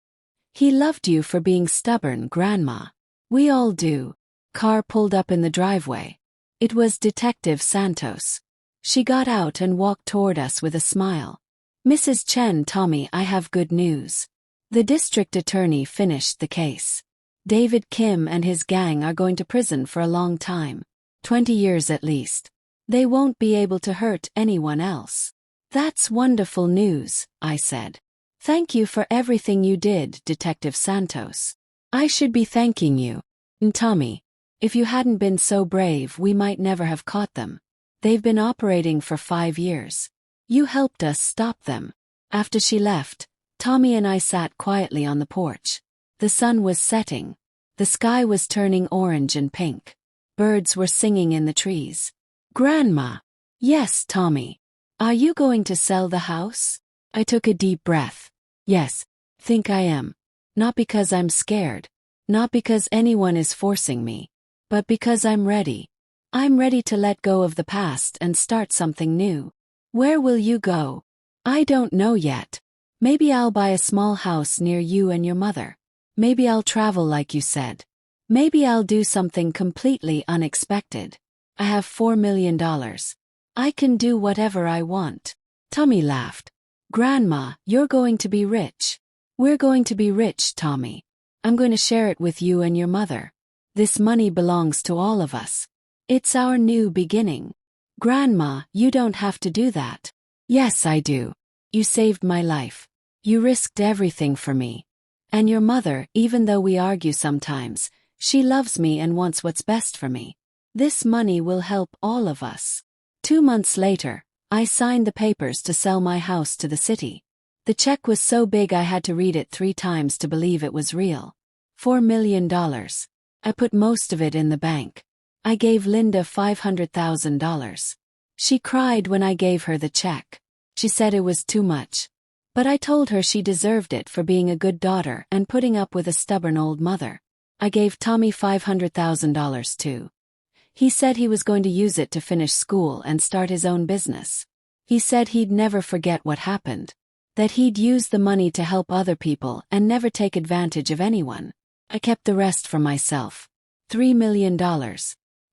He loved you for being stubborn, Grandma. We all do. Car pulled up in the driveway. It was Detective Santos. She got out and walked toward us with a smile. Mrs. Chen, Tommy, I have good news. The district attorney finished the case. David Kim and his gang are going to prison for a long time. 20 years at least. They won't be able to hurt anyone else. That's wonderful news, I said. Thank you for everything you did, Detective Santos. I should be thanking you. And Tommy, if you hadn't been so brave, we might never have caught them. They've been operating for 5 years. You helped us stop them. After she left, Tommy and I sat quietly on the porch. The sun was setting. The sky was turning orange and pink. Birds were singing in the trees. Grandma. Yes, Tommy. Are you going to sell the house? I took a deep breath. Yes, think I am. Not because I'm scared. Not because anyone is forcing me. But because I'm ready. I'm ready to let go of the past and start something new. Where will you go? I don't know yet. Maybe I'll buy a small house near you and your mother. Maybe I'll travel like you said. Maybe I'll do something completely unexpected. I have $4 million. I can do whatever I want. Tommy laughed. Grandma, you're going to be rich. We're going to be rich, Tommy. I'm going to share it with you and your mother. This money belongs to all of us. It's our new beginning. Grandma, you don't have to do that. Yes, I do. You saved my life. You risked everything for me. And your mother, even though we argue sometimes, she loves me and wants what's best for me. This money will help all of us. 2 months later, I signed the papers to sell my house to the city. The check was so big I had to read it 3 times to believe it was real. $4 million. I put most of it in the bank. I gave Linda $500,000. She cried when I gave her the check. She said it was too much. But I told her she deserved it for being a good daughter and putting up with a stubborn old mother. I gave Tommy $500,000 too. He said he was going to use it to finish school and start his own business. He said he'd never forget what happened. That he'd use the money to help other people and never take advantage of anyone. I kept the rest for myself. $3 million.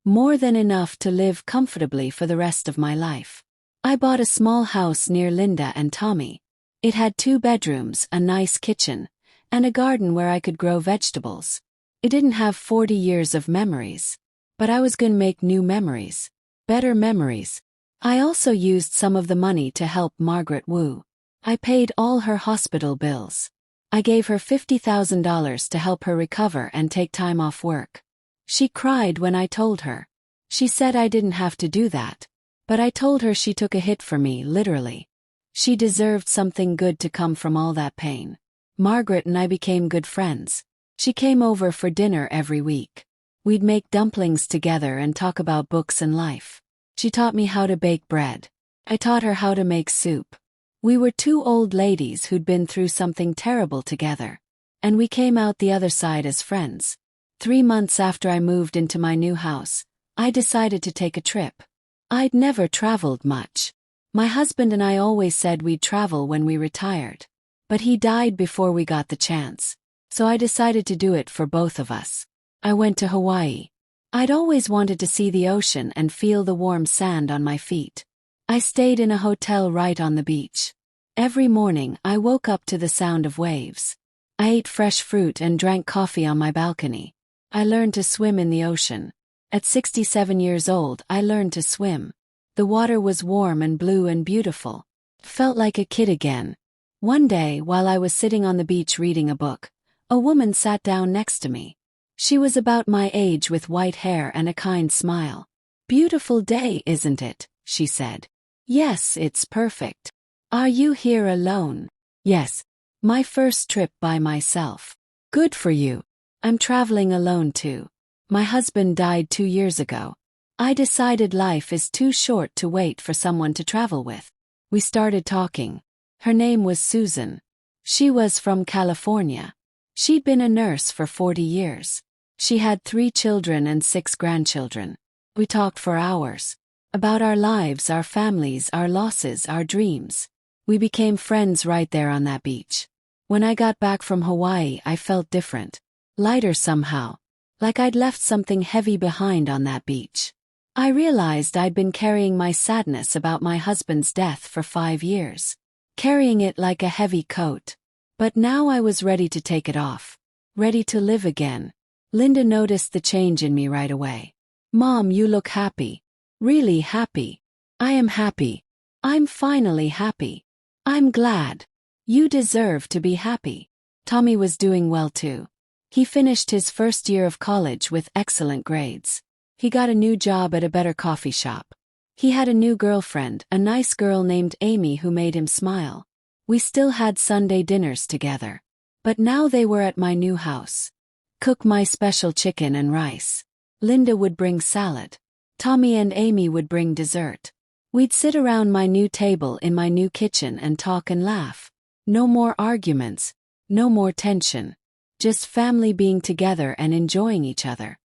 More than enough to live comfortably for the rest of my life. I bought a small house near Linda and Tommy. It had 2 bedrooms, a nice kitchen, and a garden where I could grow vegetables. It didn't have 40 years of memories. But I was going to make new memories. Better memories. I also used some of the money to help Margaret Wu. I paid all her hospital bills. I gave her $50,000 to help her recover and take time off work. She cried when I told her. She said I didn't have to do that. But I told her she took a hit for me, literally. She deserved something good to come from all that pain. Margaret and I became good friends. She came over for dinner every week. We'd make dumplings together and talk about books and life. She taught me how to bake bread. I taught her how to make soup. We were 2 old ladies who'd been through something terrible together. And we came out the other side as friends. 3 months after I moved into my new house, I decided to take a trip. I'd never traveled much. My husband and I always said we'd travel when we retired. But he died before we got the chance. So I decided to do it for both of us. I went to Hawaii. I'd always wanted to see the ocean and feel the warm sand on my feet. I stayed in a hotel right on the beach. Every morning I woke up to the sound of waves. I ate fresh fruit and drank coffee on my balcony. I learned to swim in the ocean. At 67 years old, I learned to swim. The water was warm and blue and beautiful. Felt like a kid again. One day, while I was sitting on the beach reading a book, a woman sat down next to me. She was about my age with white hair and a kind smile. "Beautiful day, isn't it?" she said. "Yes, it's perfect." "Are you here alone?" "Yes. My first trip by myself." "Good for you." "I'm traveling alone too. My husband died 2 years ago. I decided life is too short to wait for someone to travel with." We started talking. Her name was Susan. She was from California. She'd been a nurse for 40 years. She had 3 children and 6 grandchildren. We talked for hours. About our lives, our families, our losses, our dreams. We became friends right there on that beach. When I got back from Hawaii, I felt different. Lighter somehow. Like I'd left something heavy behind on that beach. I realized I'd been carrying my sadness about my husband's death for 5 years. Carrying it like a heavy coat. But now I was ready to take it off. Ready to live again. Linda noticed the change in me right away. "Mom, you look happy." "Really happy." "I am happy. I'm finally happy. I'm glad." "You deserve to be happy." Tommy was doing well too. He finished his first year of college with excellent grades. He got a new job at a better coffee shop. He had a new girlfriend, a nice girl named Amy who made him smile. We still had Sunday dinners together. But now they were at my new house. Cook my special chicken and rice. Linda would bring salad. Tommy and Amy would bring dessert. We'd sit around my new table in my new kitchen and talk and laugh. No more arguments. No more tension. Just family being together and enjoying each other.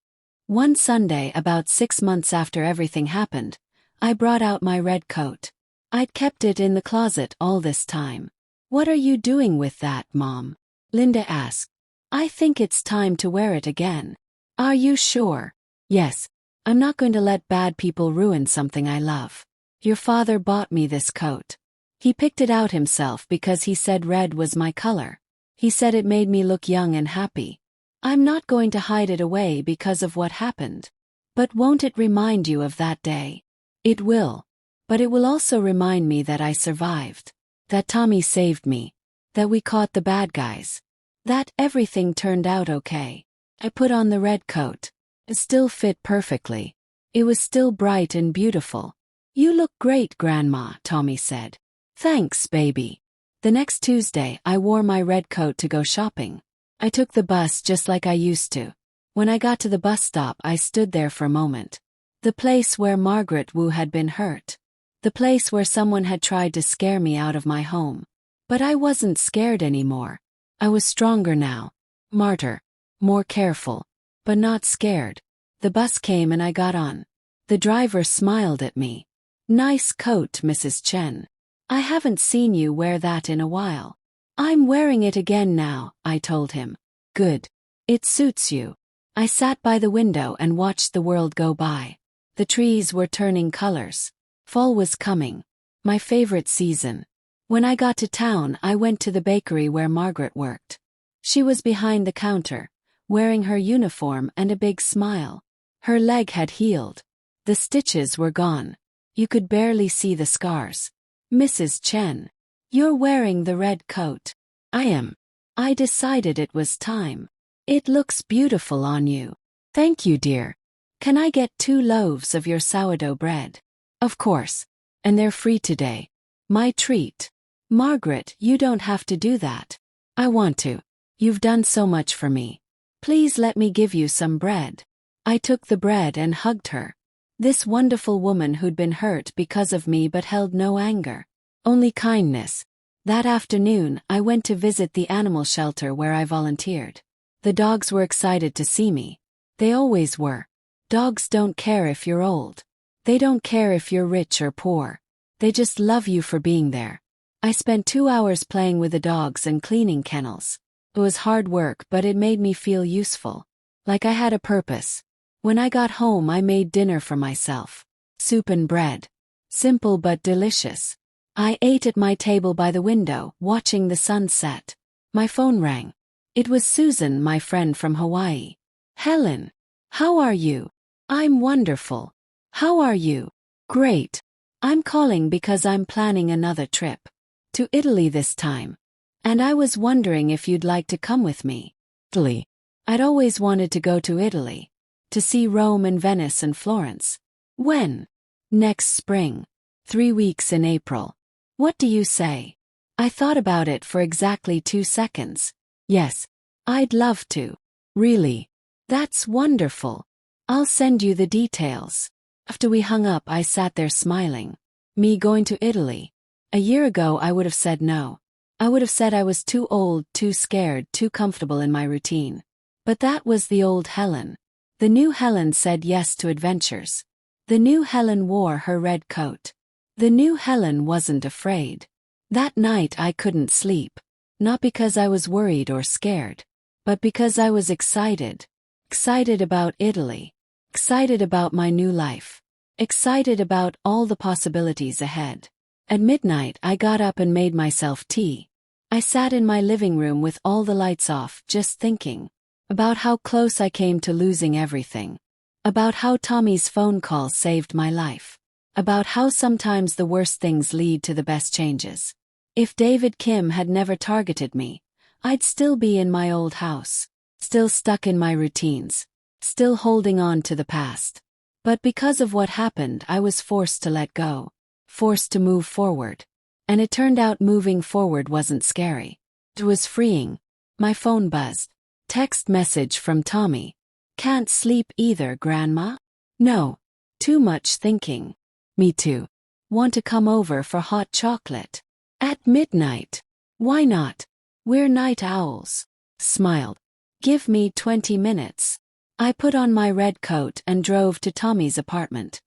One Sunday, about 6 months after everything happened, I brought out my red coat. I'd kept it in the closet all this time. "What are you doing with that, Mom?" Linda asked. "I think it's time to wear it again." "Are you sure?" "Yes. I'm not going to let bad people ruin something I love. Your father bought me this coat. He picked it out himself because he said red was my color. He said it made me look young and happy. I'm not going to hide it away because of what happened. But won't it remind you of that day?" "It will. But it will also remind me that I survived. That Tommy saved me. That we caught the bad guys. That everything turned out okay." I put on the red coat. It still fit perfectly. It was still bright and beautiful. "You look great, Grandma," Tommy said. "Thanks, baby." The next Tuesday, I wore my red coat to go shopping. I took the bus just like I used to. When I got to the bus stop, I stood there for a moment. The place where Margaret Wu had been hurt. The place where someone had tried to scare me out of my home. But I wasn't scared anymore. I was stronger now. Smarter. More careful. But not scared. The bus came and I got on. The driver smiled at me. "Nice coat, Mrs. Chen. I haven't seen you wear that in a while." "I'm wearing it again now," I told him. "Good. It suits you." I sat by the window and watched the world go by. The trees were turning colors. Fall was coming. My favorite season. When I got to town, I went to the bakery where Margaret worked. She was behind the counter, wearing her uniform and a big smile. Her leg had healed. The stitches were gone. You could barely see the scars. "Mrs. Chen. You're wearing the red coat." "I am. I decided it was time." "It looks beautiful on you." "Thank you, dear. Can I get 2 loaves of your sourdough bread?" "Of course. And they're free today. My treat." "Margaret, you don't have to do that." "I want to. You've done so much for me. Please let me give you some bread." I took the bread and hugged her. This wonderful woman who'd been hurt because of me but held no anger. Only kindness. That afternoon, I went to visit the animal shelter where I volunteered. The dogs were excited to see me. They always were. Dogs don't care if you're old. They don't care if you're rich or poor. They just love you for being there. I spent 2 hours playing with the dogs and cleaning kennels. It was hard work, but it made me feel useful. Like I had a purpose. When I got home, I made dinner for myself. Soup and bread. Simple but delicious. I ate at my table by the window, watching the sun set. My phone rang. It was Susan, my friend from Hawaii. "Helen. How are you?" I'm wonderful. How are you? Great. I'm calling because I'm planning another trip. To Italy this time. And I was wondering if you'd like to come with me. Italy. I'd always wanted to go to Italy. To see Rome and Venice and Florence. When? Next spring. 3 weeks in April. What do you say? I thought about it for exactly 2 seconds. Yes. I'd love to. Really? That's wonderful. I'll send you the details. After we hung up, I sat there smiling. Me going to Italy. A year ago I would have said no. I would have said I was too old, too scared, too comfortable in my routine. But that was the old Helen. The new Helen said yes to adventures. The new Helen wore her red coat. The new Helen wasn't afraid. That night I couldn't sleep. Not because I was worried or scared, but because I was excited. Excited about Italy. Excited about my new life. Excited about all the possibilities ahead. At midnight I got up and made myself tea. I sat in my living room with all the lights off, just thinking. About how close I came to losing everything. About how Tommy's phone call saved my life. About how sometimes the worst things lead to the best changes. If David Kim had never targeted me, I'd still be in my old house. Still stuck in my routines. Still holding on to the past. But because of what happened, I was forced to let go. Forced to move forward. And it turned out moving forward wasn't scary. It was freeing. My phone buzzed. Text message from Tommy. Can't sleep either, Grandma? No. Too much thinking. Me too. Want to come over for hot chocolate? At midnight. Why not? We're night owls. Smiled. Give me 20 minutes. I put on my red coat and drove to Tommy's apartment.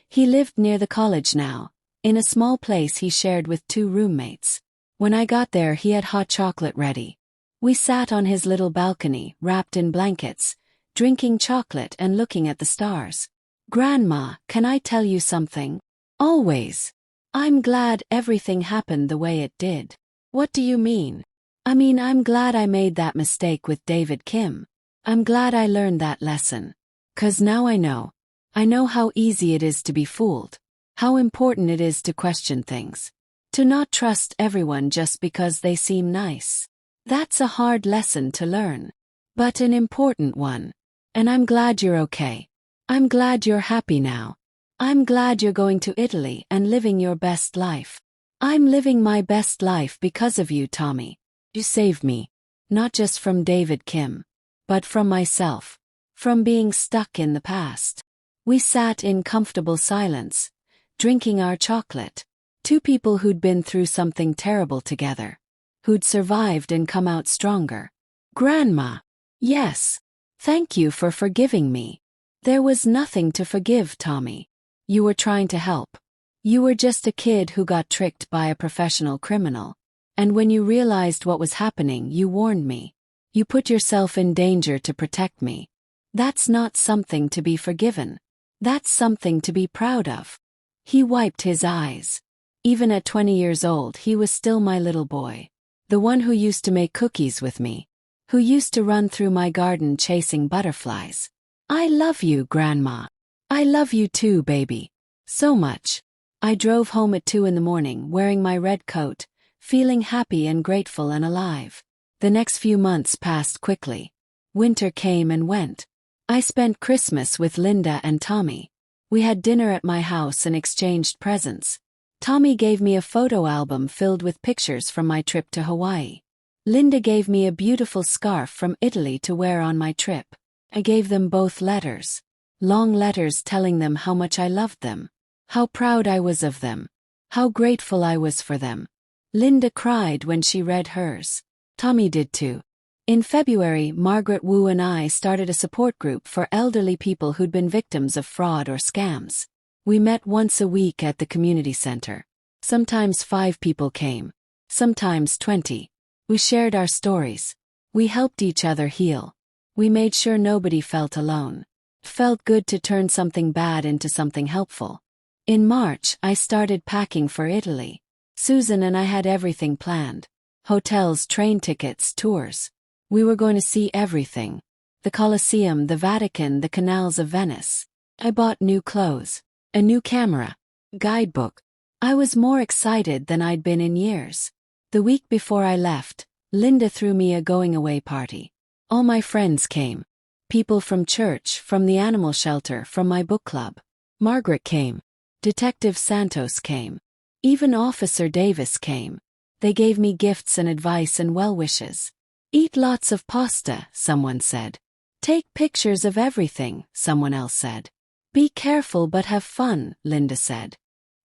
He lived near the college now, in a small place he shared with 2 roommates. When I got there, he had hot chocolate ready. We sat on his little balcony, wrapped in blankets, drinking chocolate and looking at the stars. Grandma, can I tell you something? Always. I'm glad everything happened the way it did. What do you mean? I mean, I'm glad I made that mistake with David Kim. I'm glad I learned that lesson. 'Cause now I know. I know how easy it is to be fooled. How important it is to question things. To not trust everyone just because they seem nice. That's a hard lesson to learn. But an important one. And I'm glad you're okay. I'm glad you're happy now. I'm glad you're going to Italy and living your best life. I'm living my best life because of you, Tommy. You saved me. Not just from David Kim. But from myself. From being stuck in the past. We sat in comfortable silence, drinking our chocolate. 2 people who'd been through something terrible together. Who'd survived and come out stronger. Grandma. Yes. Thank you for forgiving me. There was nothing to forgive, Tommy. You were trying to help. You were just a kid who got tricked by a professional criminal. And when you realized what was happening, you warned me. You put yourself in danger to protect me. That's not something to be forgiven. That's something to be proud of. He wiped his eyes. Even at 20 years old, he was still my little boy. The one who used to make cookies with me. Who used to run through my garden chasing butterflies. I love you, Grandma. I love you too, baby. So much. I drove home at 2 in the morning, wearing my red coat, feeling happy and grateful and alive. The next few months passed quickly. Winter came and went. I spent Christmas with Linda and Tommy. We had dinner at my house and exchanged presents. Tommy gave me a photo album filled with pictures from my trip to Hawaii. Linda gave me a beautiful scarf from Italy to wear on my trip. I gave them both letters. Long letters telling them how much I loved them. How proud I was of them. How grateful I was for them. Linda cried when she read hers. Tommy did too. In February, Margaret Wu and I started a support group for elderly people who'd been victims of fraud or scams. We met once a week at the community center. Sometimes 5 people came. Sometimes 20. We shared our stories. We helped each other heal. We made sure nobody felt alone. It felt good to turn something bad into something helpful. In March, I started packing for Italy. Susan and I had everything planned. Hotels, train tickets, tours. We were going to see everything. the Colosseum, the Vatican, the canals of Venice. I bought new clothes, a new camera, guidebook. I was more excited than I'd been in years. The week before I left, Linda threw me a going-away party. All my friends came. People from church, from the animal shelter, from my book club. Margaret came. Detective Santos came. Even Officer Davis came. They gave me gifts and advice and well wishes. Eat lots of pasta, someone said. Take pictures of everything, someone else said. Be careful but have fun, Linda said.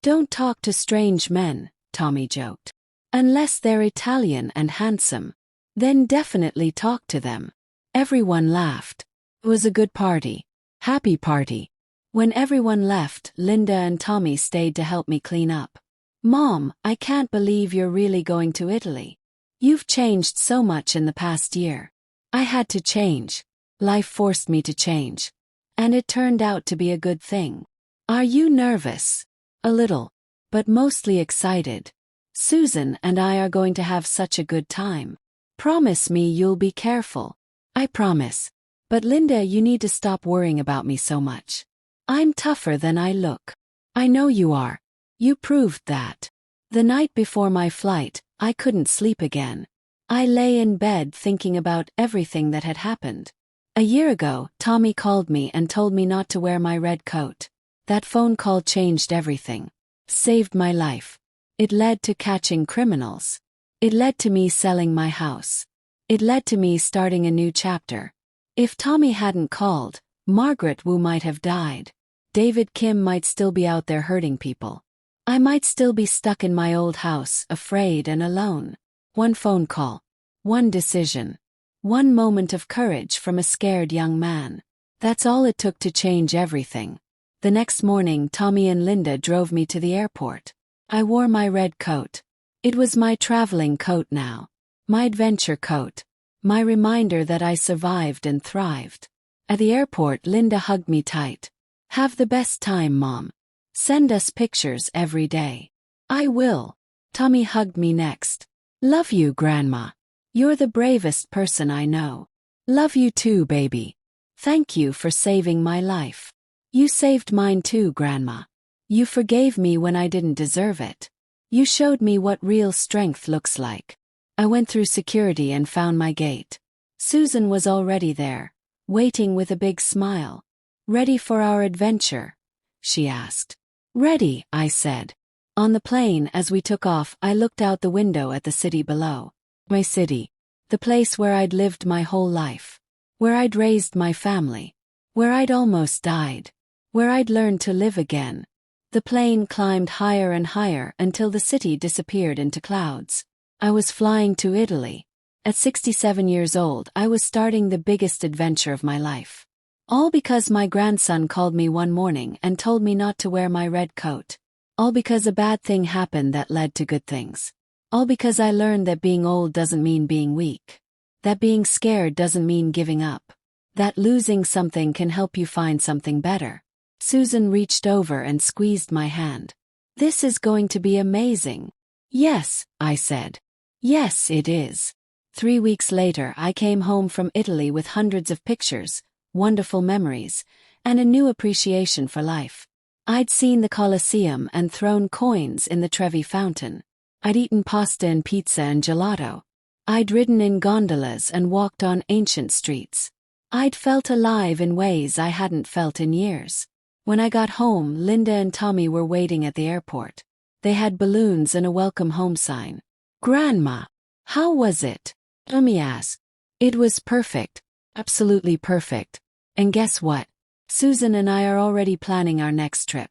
Don't talk to strange men, Tommy joked. Unless they're Italian and handsome. Then definitely talk to them. Everyone laughed. It was a good party. Happy party. When everyone left, Linda and Tommy stayed to help me clean up. Mom, I can't believe you're really going to Italy. You've changed so much in the past year. I had to change. Life forced me to change. And it turned out to be a good thing. Are you nervous? A little. But mostly excited. Susan and I are going to have such a good time. Promise me you'll be careful. I promise. But Linda, you need to stop worrying about me so much. I'm tougher than I look. I know you are. You proved that. The night before my flight, I couldn't sleep again. I lay in bed thinking about everything that had happened. A year ago, Tommy called me and told me not to wear my red coat. That phone call changed everything. Saved my life. It led to catching criminals. It led to me selling my house. It led to me starting a new chapter. If Tommy hadn't called, Margaret Wu might have died. David Kim might still be out there hurting people. I might still be stuck in my old house, afraid and alone. One phone call. One decision. One moment of courage from a scared young man. That's all it took to change everything. The next morning, Tommy and Linda drove me to the airport. I wore my red coat. It was my traveling coat now. My adventure coat. My reminder that I survived and thrived. At the airport, Linda hugged me tight. Have the best time, Mom. Send us pictures every day. I will. Tommy hugged me next. Love you, Grandma. You're the bravest person I know. Love you too, baby. Thank you for saving my life. You saved mine too, Grandma. You forgave me when I didn't deserve it. You showed me what real strength looks like. I went through security and found my gate. Susan was already there, waiting with a big smile. Ready for our adventure? She asked. Ready, I said. On the plane, as we took off, I looked out the window at the city below. My city. The place where I'd lived my whole life. Where I'd raised my family. Where I'd almost died. Where I'd learned to live again. The plane climbed higher and higher until the city disappeared into clouds. I was flying to Italy. At 67 years old, I was starting the biggest adventure of my life. All because my grandson called me one morning and told me not to wear my red coat. All because a bad thing happened that led to good things. All because I learned that being old doesn't mean being weak. That being scared doesn't mean giving up. That losing something can help you find something better. Susan reached over and squeezed my hand. This is going to be amazing. Yes, I said. Yes, it is. 3 weeks later, I came home from Italy with hundreds of pictures, wonderful memories, and a new appreciation for life. I'd seen the Colosseum and thrown coins in the Trevi Fountain. I'd eaten pasta and pizza and gelato. I'd ridden in gondolas and walked on ancient streets. I'd felt alive in ways I hadn't felt in years. When I got home, Linda and Tommy were waiting at the airport. They had balloons and a welcome home sign. Grandma, how was it? Tommy asked. It was perfect. Absolutely perfect. And guess what? Susan and I are already planning our next trip.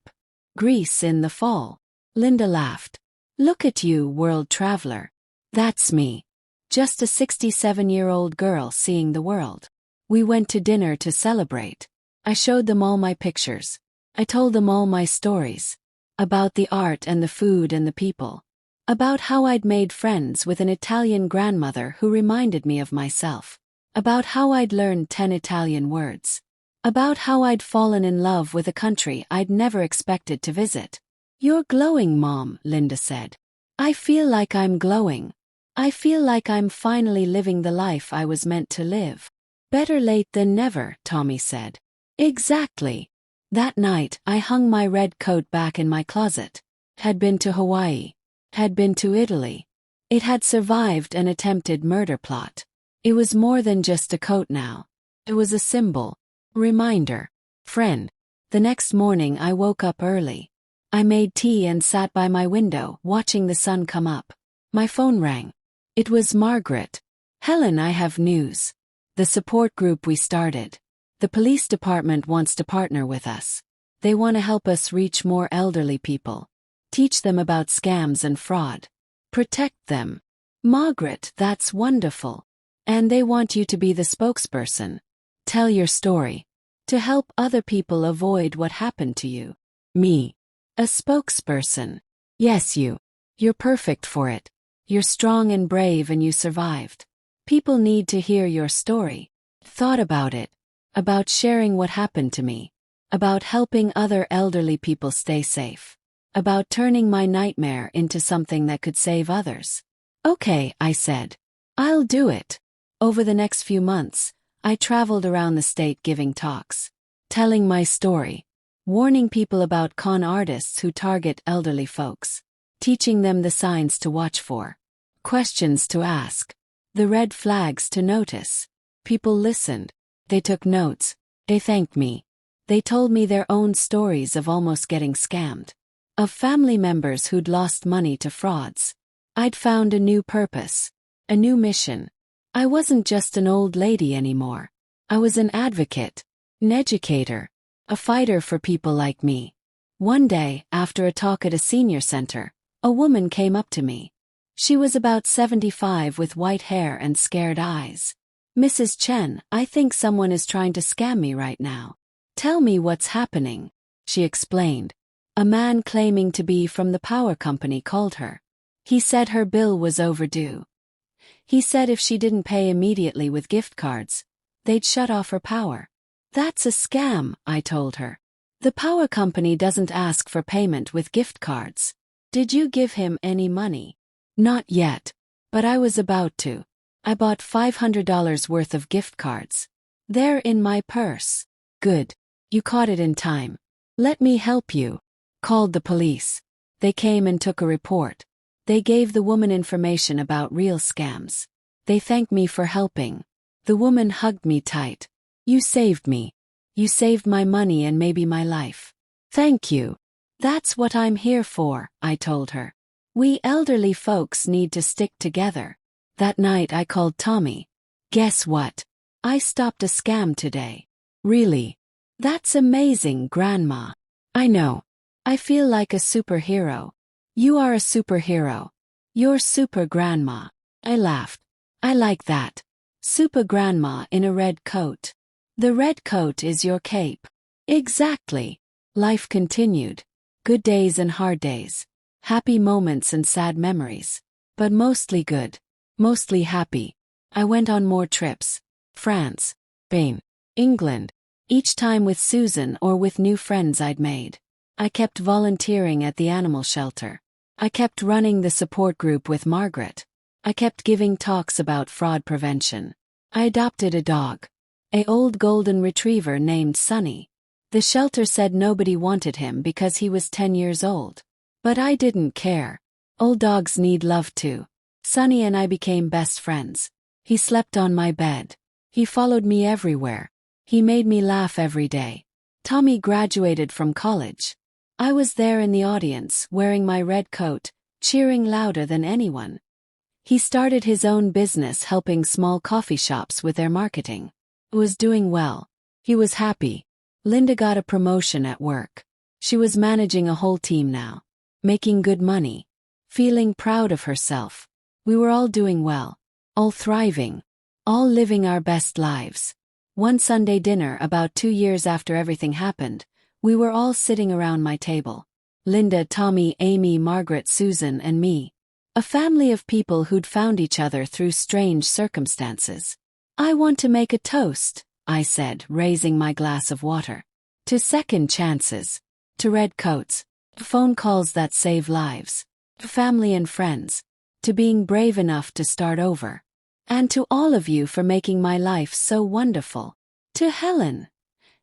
Greece in the fall. Linda laughed. Look at you, world traveler. That's me. Just a 67-year-old girl seeing the world. We went to dinner to celebrate. I showed them all my pictures. I told them all my stories. About the art and the food and the people. About how I'd made friends with an Italian grandmother who reminded me of myself. About how I'd learned 10 Italian words. About how I'd fallen in love with a country I'd never expected to visit. You're glowing, Mom, Linda said. I feel like I'm glowing. I feel like I'm finally living the life I was meant to live. Better late than never, Tommy said. Exactly. That night, I hung my red coat back in my closet. Had been to Hawaii. Had been to Italy. It had survived an attempted murder plot. It was more than just a coat now. It was a symbol. Reminder. Friend. The next morning I woke up early. I made tea and sat by my window, watching the sun come up. My phone rang. It was Margaret. Helen, I have news. The support group we started. The police department wants to partner with us. They want to help us reach more elderly people. Teach them about scams and fraud. Protect them. Margaret, that's wonderful. And they want you to be the spokesperson. Tell your story. To help other people avoid what happened to you. Me. A spokesperson. Yes, you. You're perfect for it. You're strong and brave and you survived. People need to hear your story. Thought about it. About sharing what happened to me. About helping other elderly people stay safe. About turning my nightmare into something that could save others. Okay, I said. I'll do it. Over the next few months, I traveled around the state giving talks. Telling my story. Warning people about con artists who target elderly folks. Teaching them the signs to watch for. Questions to ask. The red flags to notice. People listened. They took notes. They thanked me. They told me their own stories of almost getting scammed. Of family members who'd lost money to frauds. I'd found a new purpose. A new mission. I wasn't just an old lady anymore. I was an advocate. An educator. A fighter for people like me. One day, after a talk at a senior center, a woman came up to me. She was about 75 with white hair and scared eyes. Mrs. Chen, I think someone is trying to scam me right now. Tell me what's happening, she explained. A man claiming to be from the power company called her. He said her bill was overdue. He said if she didn't pay immediately with gift cards, they'd shut off her power. That's a scam, I told her. The power company doesn't ask for payment with gift cards. Did you give him any money? Not yet. But I was about to. I bought $500 worth of gift cards. They're in my purse. Good. You caught it in time. Let me help you. Called the police. They came and took a report. They gave the woman information about real scams. They thanked me for helping. The woman hugged me tight. You saved me. You saved my money and maybe my life. Thank you. That's what I'm here for, I told her. We elderly folks need to stick together. That night I called Tommy. Guess what? I stopped a scam today. Really? That's amazing, Grandma. I know. I feel like a superhero. You are a superhero. You're super grandma. I laughed. I like that. Super grandma in a red coat. The red coat is your cape. Exactly. Life continued. Good days and hard days. Happy moments and sad memories. But mostly good. Mostly happy. I went on more trips. France. Spain. England. Each time with Susan or with new friends I'd made. I kept volunteering at the animal shelter. I kept running the support group with Margaret. I kept giving talks about fraud prevention. I adopted a dog. An old golden retriever named Sunny. The shelter said nobody wanted him because he was 10 years old. But I didn't care. Old dogs need love too. Sunny and I became best friends. He slept on my bed. He followed me everywhere. He made me laugh every day. Tommy graduated from college. I was there in the audience, wearing my red coat, cheering louder than anyone. He started his own business helping small coffee shops with their marketing. He was doing well. He was happy. Linda got a promotion at work. She was managing a whole team now. Making good money. Feeling proud of herself. We were all doing well. All thriving. All living our best lives. One Sunday dinner about 2 years after everything happened, we were all sitting around my table. Linda, Tommy, Amy, Margaret, Susan, and me. A family of people who'd found each other through strange circumstances. I want to make a toast, I said, raising my glass of water. To second chances. To red coats. To phone calls that save lives. To family and friends. To being brave enough to start over. And to all of you for making my life so wonderful. To Helen,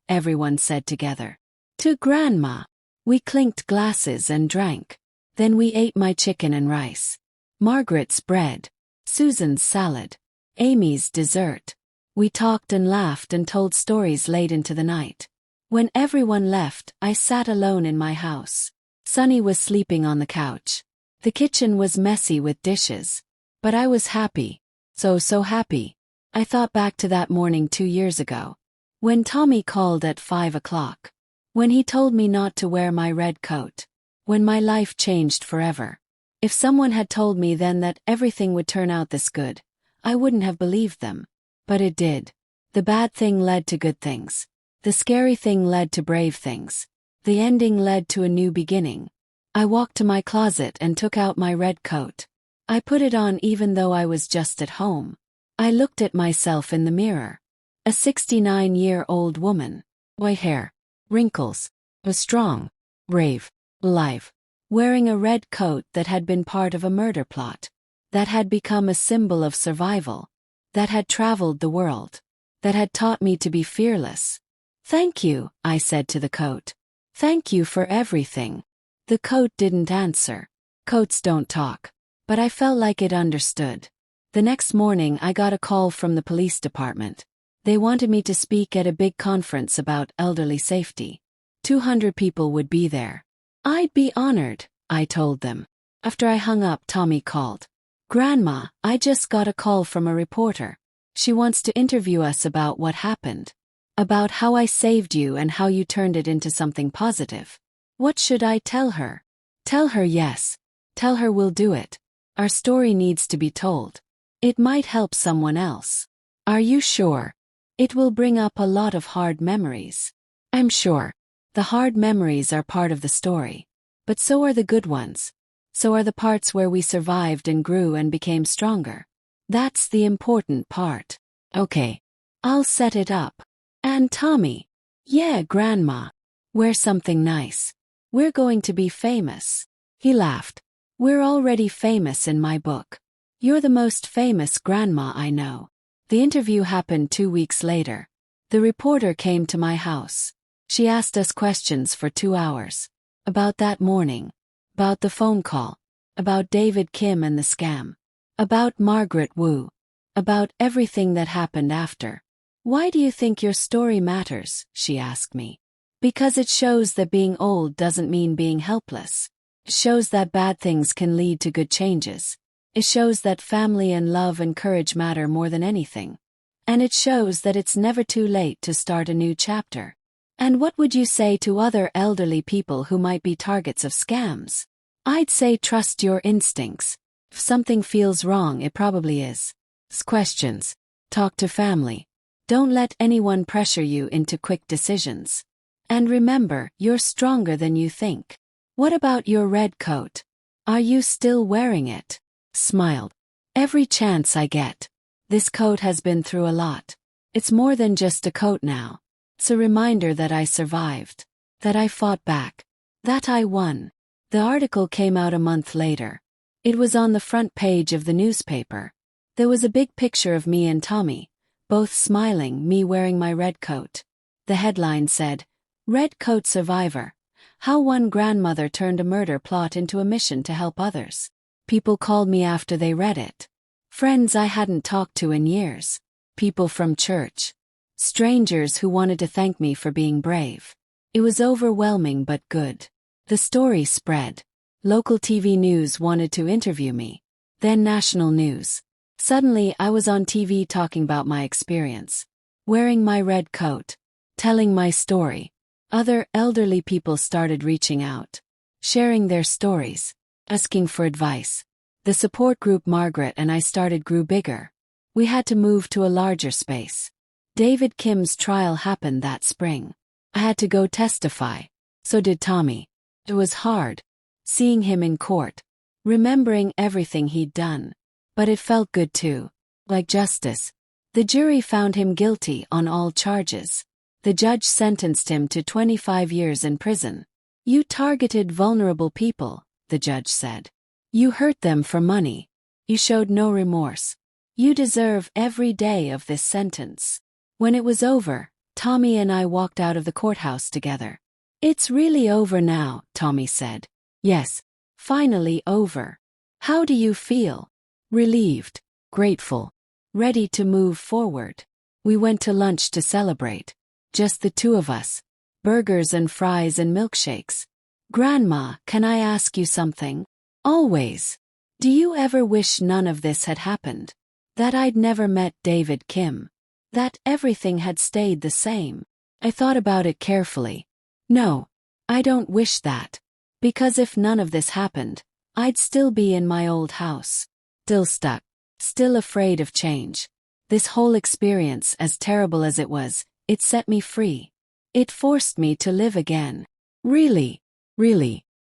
everyone said together. To Grandma. We clinked glasses and drank. Then we ate my chicken and rice. Margaret's bread. Susan's salad. Amy's dessert. We talked and laughed and told stories late into the night. When everyone left, I sat alone in my house. Sonny was sleeping on the couch. The kitchen was messy with dishes. But I was happy. So happy. I thought back to that morning 2 years ago. When Tommy called at 5 o'clock. When he told me not to wear my red coat. When my life changed forever. If someone had told me then that everything would turn out this good, I wouldn't have believed them. But it did. The bad thing led to good things. The scary thing led to brave things. The ending led to a new beginning. I walked to my closet and took out my red coat. I put it on even though I was just at home. I looked at myself in the mirror. A 69-year-old woman. White hair. Wrinkles. Was strong. Brave. Alive. Wearing a red coat that had been part of a murder plot. That had become a symbol of survival. That had traveled the world. That had taught me to be fearless. Thank you, I said to the coat. Thank you for everything. The coat didn't answer. Coats don't talk. But I felt like it understood. The next morning I got a call from the police department. They wanted me to speak at a big conference about elderly safety. 200 people would be there. I'd be honored, I told them. After I hung up, Tommy called. Grandma, I just got a call from a reporter. She wants to interview us about what happened. About how I saved you and how you turned it into something positive. What should I tell her? Tell her yes. Tell her we'll do it. Our story needs to be told. It might help someone else. Are you sure? It will bring up a lot of hard memories. I'm sure. The hard memories are part of the story. But so are the good ones. So are the parts where we survived and grew and became stronger. That's the important part. Okay. I'll set it up. And Tommy. Yeah, Grandma. Wear something nice. We're going to be famous. He laughed. We're already famous in my book. You're the most famous grandma I know. The interview happened 2 weeks later. The reporter came to my house. She asked us questions for 2 hours. About that morning. About the phone call. About David Kim and the scam. About Margaret Wu. About everything that happened after. Why do you think your story matters? She asked me. Because it shows that being old doesn't mean being helpless. It shows that bad things can lead to good changes. It shows that family and love and courage matter more than anything. And it shows that it's never too late to start a new chapter. And what would you say to other elderly people who might be targets of scams? I'd say trust your instincts. If something feels wrong, it probably is. Ask questions. Talk to family. Don't let anyone pressure you into quick decisions. And remember, you're stronger than you think. What about your red coat? Are you still wearing it? Smiled. Every chance I get. This coat has been through a lot. It's more than just a coat now. It's a reminder that I survived. That I fought back. That I won. The article came out a month later. It was on the front page of the newspaper. There was a big picture of me and Tommy, both smiling, me wearing my red coat. The headline said, Red Coat Survivor. How one grandmother turned a murder plot into a mission to help others. People called me after they read it. Friends I hadn't talked to in years. People from church. Strangers who wanted to thank me for being brave. It was overwhelming but good. The story spread. Local TV news wanted to interview me. Then national news. Suddenly I was on TV talking about my experience. Wearing my red coat. Telling my story. Other elderly people started reaching out. Sharing their stories. Asking for advice. The support group Margaret and I started grew bigger. We had to move to a larger space. David Kim's trial happened that spring. I had to go testify. So did Tommy. It was hard. Seeing him in court. Remembering everything he'd done. But it felt good too. Like justice. The jury found him guilty on all charges. The judge sentenced him to 25 years in prison. You targeted vulnerable people, the judge said. You hurt them for money. You showed no remorse. You deserve every day of this sentence. When it was over, Tommy and I walked out of the courthouse together. It's really over now, Tommy said. Yes, finally over. How do you feel? Relieved, grateful, ready to move forward. We went to lunch to celebrate. Just the two of us. Burgers and fries and milkshakes. Grandma, can I ask you something? Always. Do you ever wish none of this had happened? That I'd never met David Kim? That everything had stayed the same? I thought about it carefully. No, I don't wish that. Because if none of this happened, I'd still be in my old house. Still stuck. Still afraid of change. This whole experience, as terrible as it was, it set me free. It forced me to live again. Really.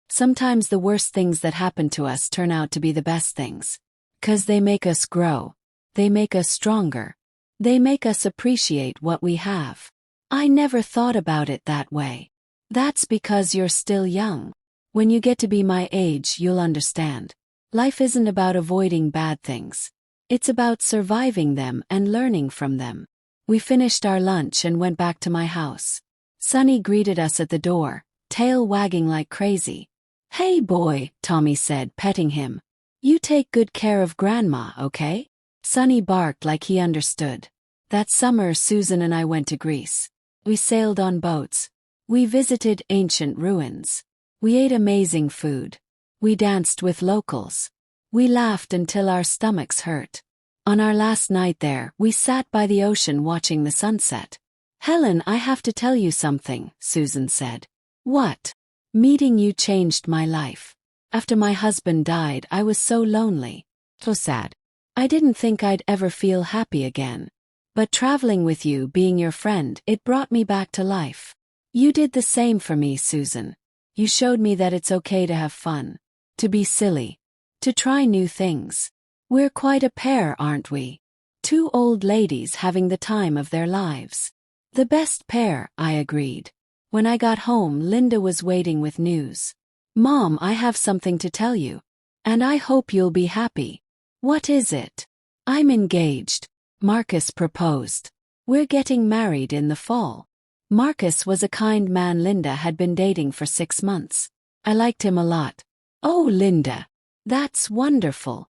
Sometimes the worst things that happen to us turn out to be the best things. 'Cause they make us grow. They make us stronger. They make us appreciate what we have. I never thought about it that way. That's because you're still young. When you get to be my age, you'll understand. Life isn't about avoiding bad things. It's about surviving them and learning from them. We finished our lunch and went back to my house. Sonny greeted us at the door, tail wagging like crazy. Hey boy, Tommy said, petting him. You take good care of Grandma, okay? Sonny barked like he understood. That summer Susan and I went to Greece. We sailed on boats. We visited ancient ruins. We ate amazing food. We danced with locals. We laughed until our stomachs hurt. On our last night there, we sat by the ocean watching the sunset. Helen, I have to tell you something, Susan said. What? Meeting you changed my life. After my husband died, I was so lonely. So sad. I didn't think I'd ever feel happy again. But traveling with you, being your friend, it brought me back to life. You did the same for me, Susan. You showed me that it's okay to have fun. To be silly. To try new things. We're quite a pair, aren't we? Two old ladies having the time of their lives. The best pair, I agreed. When I got home, Linda was waiting with news. Mom, I have something to tell you. And I hope you'll be happy. What is it? I'm engaged. Marcus proposed. We're getting married in the fall. Marcus was a kind man Linda had been dating for 6 months. I liked him a lot. Oh, Linda. That's wonderful.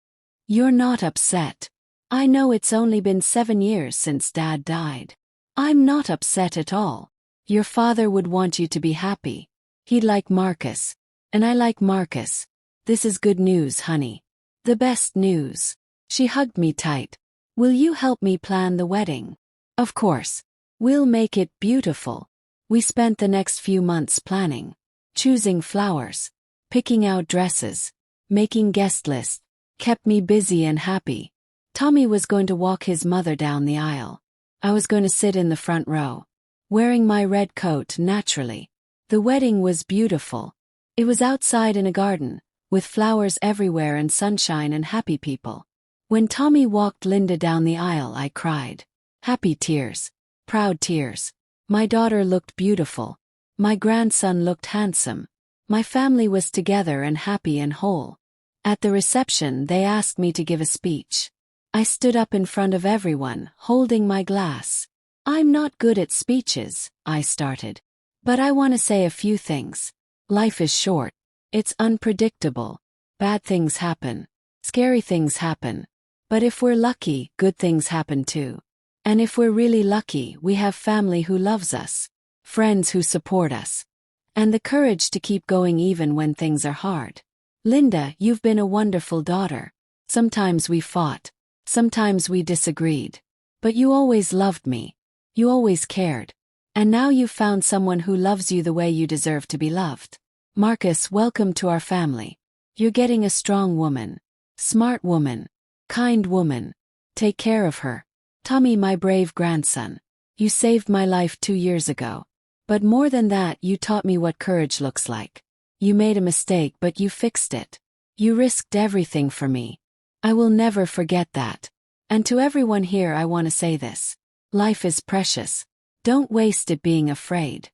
You're not upset. I know it's only been 7 years since Dad died. I'm not upset at all. Your father would want you to be happy. He'd like Marcus. And I like Marcus. This is good news, honey. The best news. She hugged me tight. Will you help me plan the wedding? Of course. We'll make it beautiful. We spent the next few months planning. Choosing flowers. Picking out dresses. Making guest lists. Kept me busy and happy. Tommy was going to walk his mother down the aisle. I was going to sit in the front row. Wearing my red coat naturally. The wedding was beautiful. It was outside in a garden, with flowers everywhere and sunshine and happy people. When Tommy walked Linda down the aisle, I cried. Happy tears. Proud tears. My daughter looked beautiful. My grandson looked handsome. My family was together and happy and whole. At the reception, they asked me to give a speech. I stood up in front of everyone, holding my glass. I'm not good at speeches, I started. But I want to say a few things. Life is short. It's unpredictable. Bad things happen. Scary things happen. But if we're lucky, good things happen too. And if we're really lucky, we have family who loves us. Friends who support us. And the courage to keep going even when things are hard. Linda, you've been a wonderful daughter. Sometimes we fought. Sometimes we disagreed. But you always loved me. You always cared. And now you've found someone who loves you the way you deserve to be loved. Marcus, welcome to our family. You're getting a strong woman. Smart woman. Kind woman. Take care of her. Tommy, my brave grandson. You saved my life 2 years ago. But more than that, you taught me what courage looks like. You made a mistake, but you fixed it. You risked everything for me. I will never forget that. And to everyone here, I want to say this. Life is precious. Don't waste it being afraid.